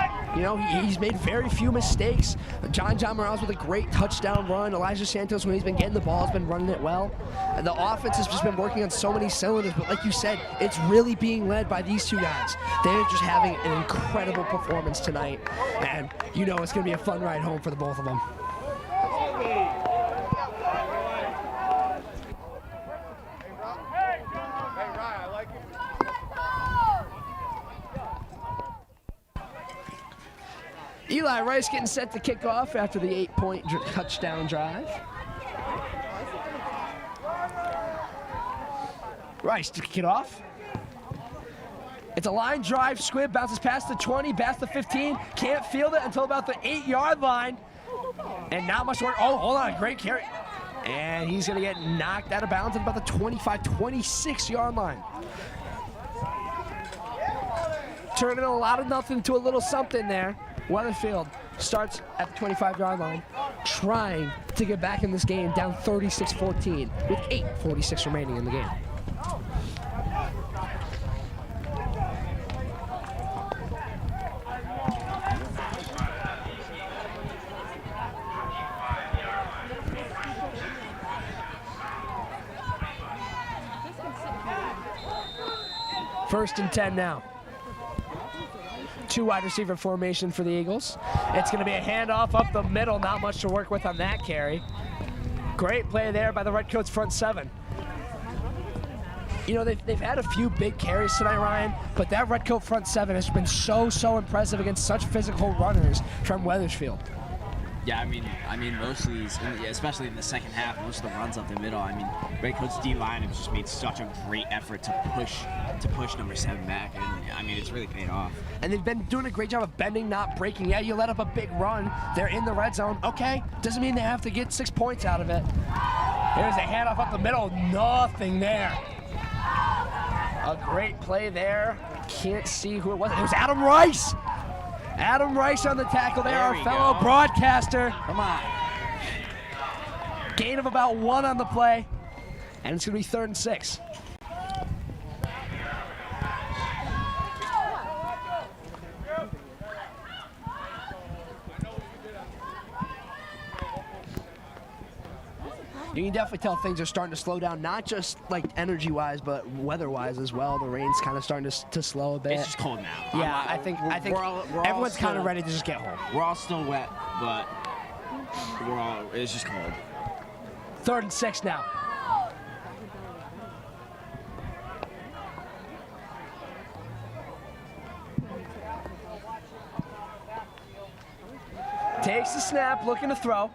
He's made very few mistakes. John Morales with a great touchdown run. Elijah Santos, when he's been getting the ball, has been running it well. And the offense has just been working on so many cylinders. But like you said, it's really being led by these 2 guys. They're just having an incredible performance tonight. And it's going to be a fun ride home for the both of them. Eli Rice getting set to kick off after the 8-point touchdown drive. Rice to kick it off. It's a line drive. Squib bounces past the 20, past the 15. Can't field it until about the 8-yard line. And not much work. Oh, hold on. Great carry. And he's going to get knocked out of bounds at about the 25, 26-yard line. Turning a lot of nothing to a little something there. Wethersfield starts at the 25-yard line, trying to get back in this game, down 36-14 with 8:46 remaining in the game. First and 10 now. 2 wide receiver formation for the Eagles. It's going to be a handoff up the middle. Not much to work with on that carry. Great play there by the Redcoats front 7. You know, they've had a few big carries tonight, Ryan, but that Redcoat front 7 has been so impressive against such physical runners from Wethersfield. Yeah, I mean, most of these, especially in the second half, most of the runs up the middle. I mean, Redcoats D-line has just made such a great effort to push number 7 back, and I mean, it's really paid off. And they've been doing a great job of bending, not breaking. Yeah, you let up a big run, they're in the red zone. Okay, doesn't mean they have to get 6 points out of it. Here's a handoff up the middle, nothing there. A great play there. Can't see who it was. It was Adam Rice. Adam Rice on the tackle there, our fellow broadcaster. Come on. Gain of about 1 on the play. And it's going to be 3rd and 6. You can definitely tell things are starting to slow down, not just like energy-wise, but weather-wise as well. The rain's kind of starting to slow a bit. It's just cold now. Yeah, I think everyone's kind of ready to just get home. We're all still wet, but it's just cold. 3rd and 6 now. Takes the snap, looking to throw.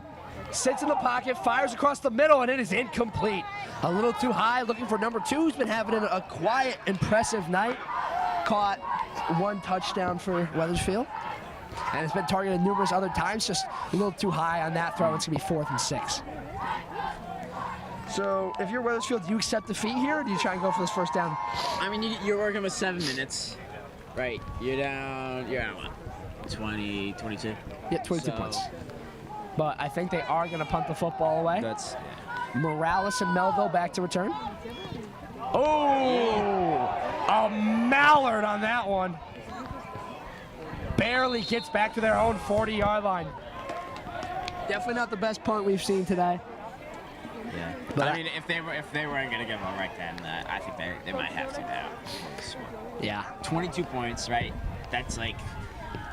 Sits in the pocket, fires across the middle, and it is incomplete. A little too high, looking for number 2, who's been having a quiet, impressive night. Caught 1 touchdown for Wethersfield. And it's been targeted numerous other times, just a little too high on that throw. It's going to be 4th and 6. So if you're Wethersfield, do you accept defeat here, or do you try and go for this first down? I mean, you're working with 7 minutes, right? You're down what? 20, 22? Yeah, 22 points. But I think they are going to punt the football away. Morales and Melville back to return. Oh, a mallard on that one. Barely gets back to their own 40-yard line. Definitely not the best punt we've seen today. Yeah. But I mean, if they weren't going to give them a right then, I think they might have to now. Yeah. 22 points, right?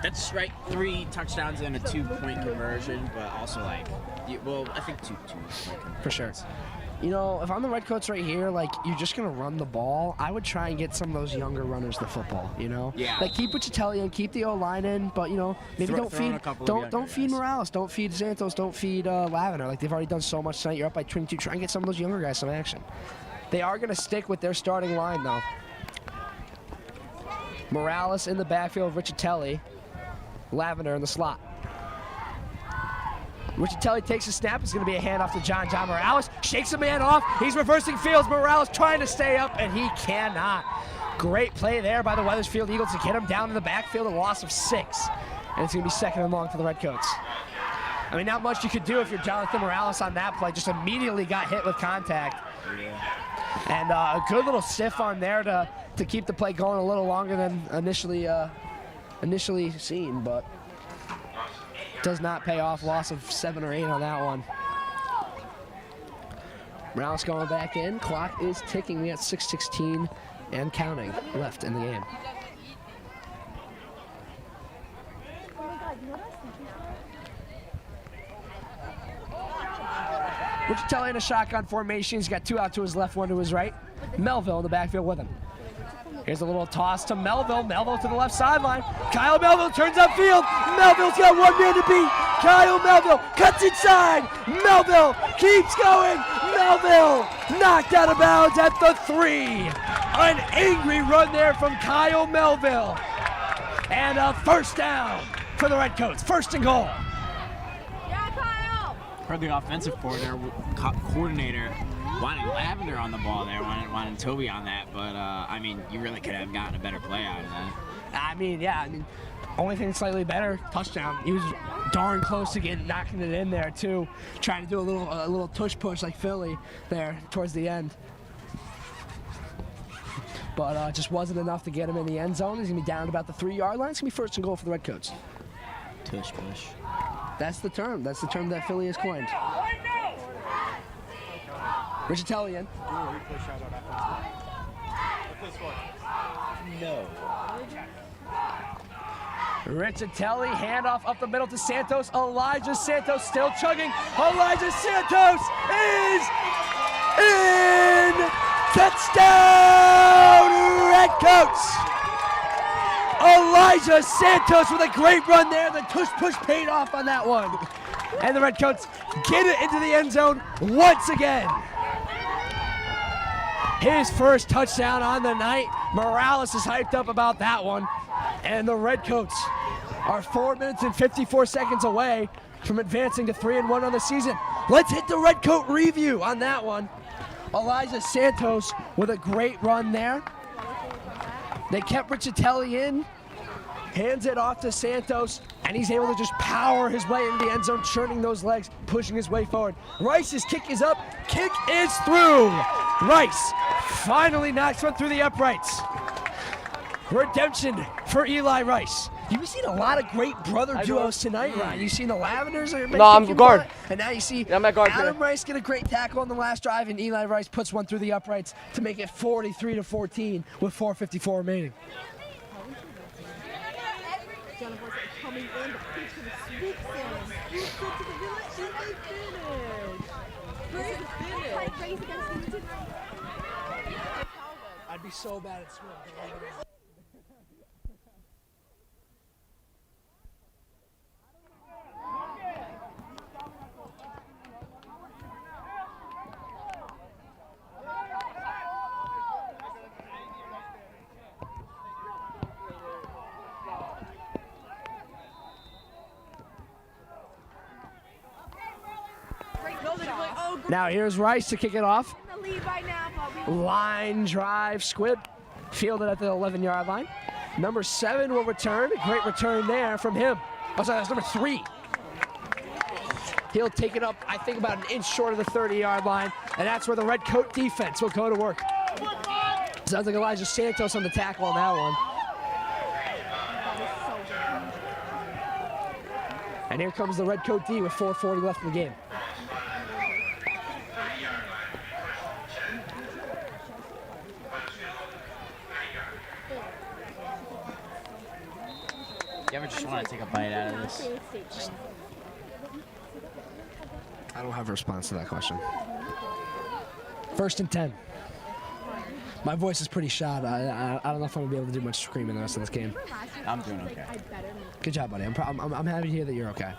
That's right, 3 touchdowns and a 2-point conversion, but also I think two for sure. You know, if I'm the Redcoats right here, like, you're just gonna run the ball, I would try and get some of those younger runners the football. You know, yeah. Like keep Bucciatelli in, keep the O-line in, but you know, maybe don't feed Morales, don't feed Santos, don't feed Lavender. Like they've already done so much tonight. You're up by 22. Try and get some of those younger guys some action. They are gonna stick with their starting line though. Morales in the backfield, Riccitelli. Lavender in the slot. Riccitelli takes a snap. It's going to be a handoff to John Morales. Shakes a man off. He's reversing fields. Morales trying to stay up, and he cannot. Great play there by the Wethersfield Eagles to get him down in the backfield. A loss of 6. And it's going to be 2nd and long for the Redcoats. I mean, not much you could do if you're Jonathan Morales on that play. Just immediately got hit with contact. Yeah. And a good little stiff on there to keep the play going a little longer than initially seen, but does not pay off. Loss of 7 or 8 on that one. Morales going back in. Clock is ticking. We got 6:16 and counting left in the game. Riccitelli in a shotgun formation. He's got 2 out to his left, 1 to his right. Melville in the backfield with him. Here's a little toss to Melville. Melville to the left sideline. Kyle Melville turns upfield. Melville's got 1 man to beat. Kyle Melville cuts inside. Melville keeps going. Melville knocked out of bounds at the 3. An angry run there from Kyle Melville. And a first down for the Redcoats. 1st and goal. Yeah, Kyle. Heard the offensive coordinator wanted Lavender on the ball there, wanted Toby on that, but I mean, you really could have gotten a better play out of that. I mean, yeah, only thing slightly better, touchdown. He was darn close to knocking it in there too, trying to do a little tush push like Philly there towards the end. But just wasn't enough to get him in the end zone. He's gonna be down at about the 3-yard line. It's gonna be 1st and goal for the Redcoats. Tush push. That's the term. That's the term that Philly has coined. Riccitelli in. No. Riccitelli, handoff up the middle to Santos. Elijah Santos still chugging. Elijah Santos is in! Touchdown, Redcoats! Elijah Santos with a great run there. The tush-push paid off on that one. And the Redcoats get it into the end zone once again. His first touchdown on the night. Morales is hyped up about that one. And the Redcoats are 4 minutes and 54 seconds away from advancing to 3-1 on the season. Let's hit the Redcoat review on that one. Elijah Santos with a great run there. They kept Riccitelli in, hands it off to Santos, and he's able to just power his way into the end zone, churning those legs, pushing his way forward. Rice's kick is up, kick is through. Rice finally knocks one through the uprights. Redemption for Eli Rice. You've seen a lot of great brother duos tonight, Ryan. You've seen the Lavenders. No, I'm guard. And now you see I'm at guard Adam today. Rice get a great tackle on the last drive, and Eli Rice puts one through the uprights to make it 43-14 with 4:54 remaining. I'd be so bad at swim. Now here's Rice to kick it off. Line drive, squib. Fielded at the 11-yard line. Number 7 will return. A great return there from him. Oh, sorry, that's number 3. He'll take it up, I think, about an inch short of the 30-yard line, and that's where the Redcoat defense will go to work. Sounds like Elijah Santos on the tackle on that one. And here comes the Redcoat D with 4:40 left in the game. You ever just want to take a bite out of this? I don't have a response to that question. 1st and 10. My voice is pretty shot. I don't know if I'm going to be able to do much screaming the rest of this game. I'm doing okay. Good job, buddy. I'm happy to hear that you're okay.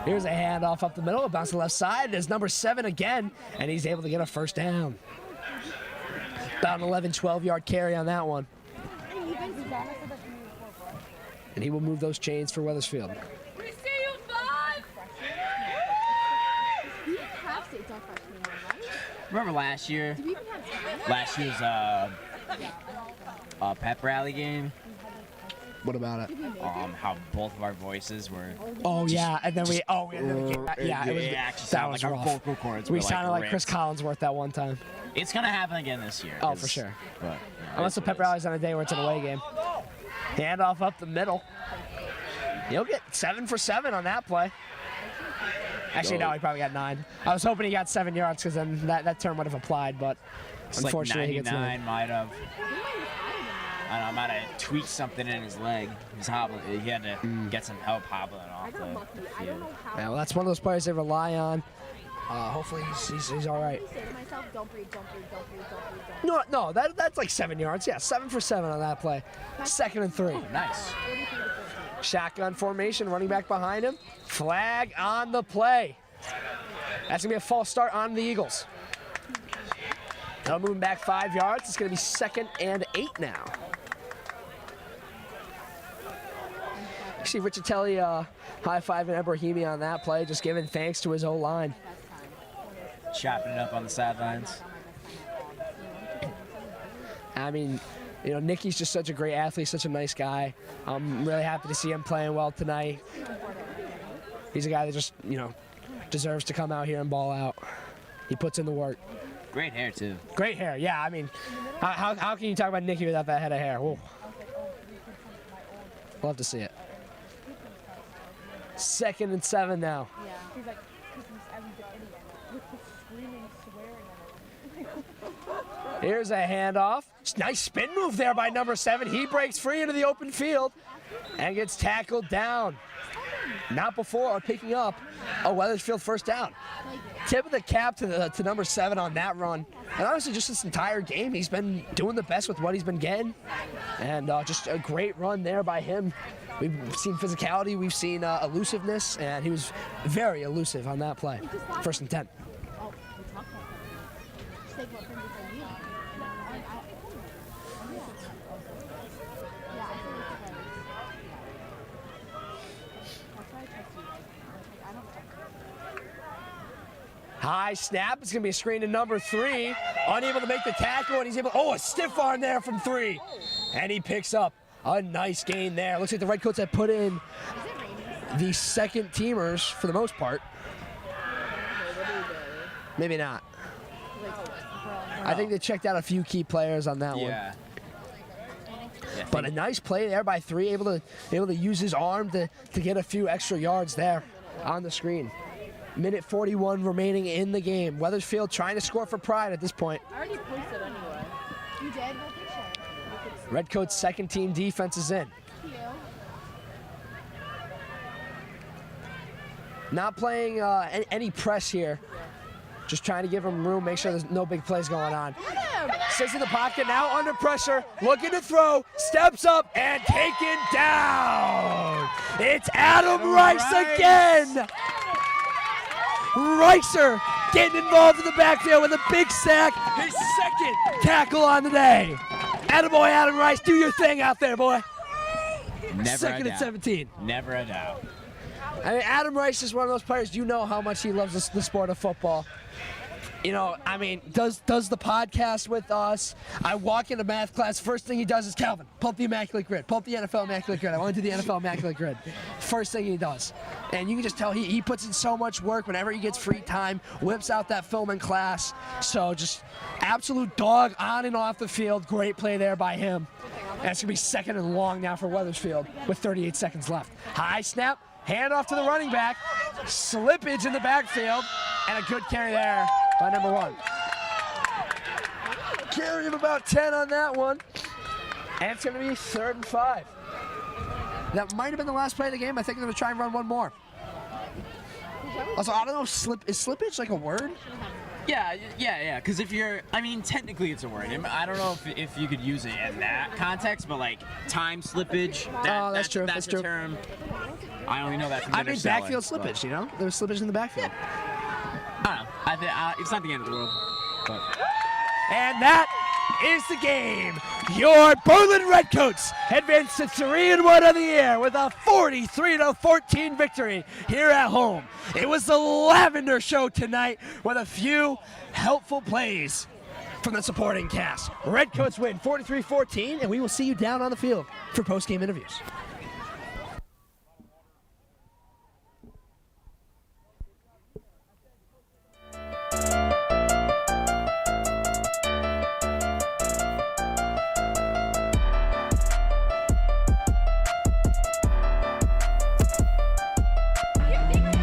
Here's a handoff up the middle. Bounce to the left side. There's number 7 again, and he's able to get a first down. About an 11, 12-yard carry on that one. And he will move those chains for Wethersfield. We see you, 5! We have states on freshman year, right? Remember last year? Do we even have Last year's pep rally game? What about it? How both of our voices were. Oh yeah, and then we yeah, it was It actually that sounded was like our rough. vocal cords We were sounded like Chris ripped. Collinsworth that one time. It's gonna happen again this year. Oh, for sure. But, Unless the pep rally's on a day where it's an away game. Handoff up the middle. He'll get 7 for 7 on that play. Actually, no, he probably got 9. I was hoping he got 7 yards because then that term would have applied, but unfortunately he gets 9. Might have. I don't know, might have tweaked something in his leg. He's hobbling. He had to get some help hobbling off the field. Yeah, well, that's one of those players they rely on. Hopefully he's all right. No, that's like 7 yards. Yeah, 7 for 7 on that play. 2nd and 3. Nice. Shotgun formation, running back behind him. Flag on the play. That's gonna be a false start on the Eagles. Now moving back 5 yards. It's gonna be 2nd and 8 now. You see Riccitelli high-fiving Ebrahimi on that play, just giving thanks to his O-line. Chopping it up on the sidelines. I mean, you know, Nicky's just such a great athlete, such a nice guy. I'm really happy to see him playing well tonight. He's a guy that just, you know, deserves to come out here and ball out. He puts in the work. Great hair, too. Great hair, yeah. I mean, how can you talk about Nicky without that head of hair? Whoa. Love to see it. 2nd and 7 now. Here's a handoff. Nice spin move there by number 7. He breaks free into the open field and gets tackled down. Not before picking up a Wethersfield first down. Tip of the cap to number 7 on that run. And honestly, just this entire game, he's been doing the best with what he's been getting. And just a great run there by him. We've seen physicality, we've seen elusiveness, and he was very elusive on that play. 1st and 10. High snap. It's going to be a screen to number 3. Unable to make the tackle, and he's able. Oh, a stiff arm there from 3. And he picks up a nice gain there. Looks like the Redcoats have put in the second teamers for the most part. Maybe not. I think they checked out a few key players on that one. But a nice play there by 3, able to use his arm to get a few extra yards there on the screen. Minute 41 remaining in the game. Wethersfield trying to score for pride at this point. I already posted anyway. You did? What picture? Redcoats' second team defense is in. Thank you. Not playing any press here. Just trying to give him room, make sure there's no big plays going on. Sits in the pocket, now under pressure, looking to throw, steps up, and taken down. It's Adam Rice again. Reiser getting involved in the backfield with a big sack, his second tackle on the day. Attaboy, Adam Rice, do your thing out there, boy. Never Second and 17. Never a doubt. I mean, Adam Rice is one of those players, you know how much he loves the sport of football. You know, I mean, does the podcast with us. I walk into math class, first thing he does is, Calvin, pull up the Immaculate Grid. Pull up the NFL Immaculate Grid. I want to do the NFL Immaculate Grid. First thing he does. And you can just tell he puts in so much work whenever he gets free time, whips out that film in class. So just absolute dog on and off the field. Great play there by him. And it's going to be second and long now for Wethersfield with 38 seconds left. High snap, hand off to the running back. Slippage in the backfield. And a good carry there by number 1. Carry of about 10 on that one. And it's going to be 3rd and 5. That might have been the last play of the game. I think they're going to try and run one more. Also, I don't know, is slippage like a word? Yeah. Because if you're, I mean, technically it's a word. I don't know if you could use it in that context, but like time slippage. That's true. That's a term. I only know that from I mean, backfield slippage. You know, there was slippage in the backfield. I don't know. I think it's not the end of the world. But. And that is the game. Your Berlin Redcoats advance to 3-1 on the year with a 43-14 victory here at home. It was the Lavender Show tonight with a few helpful plays from the supporting cast. Redcoats win 43-14, and we will see you down on the field for post-game interviews.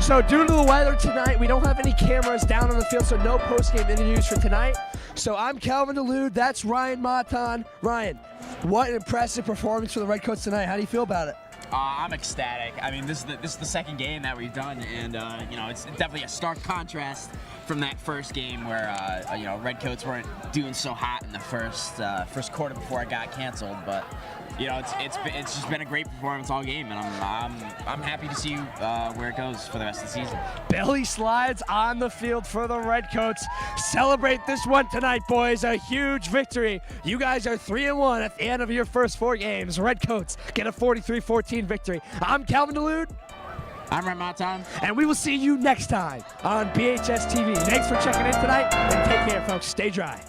So due to the weather tonight, we don't have any cameras down on the field, so no post-game interviews for tonight. So I'm Calvin DeLude, that's Ryan Matan. Ryan, what an impressive performance for the Redcoats tonight. How do you feel about it? I'm ecstatic. I mean, this is the second game that we've done, and you know, it's definitely a stark contrast from that first game where you know, Redcoats weren't doing so hot in the first quarter before it got canceled. But you know, it's just been a great performance all game, and I'm happy to see where it goes for the rest of the season. Belly slides on the field for the Redcoats. Celebrate this one tonight, boys. A huge victory. You guys are 3-1 at the end of your first 4 games. Redcoats get a 43-14 victory. I'm Calvin DeLude. I'm Ryan Matan. And we will see you next time on BHS TV. Thanks for checking in tonight, and take care, folks. Stay dry.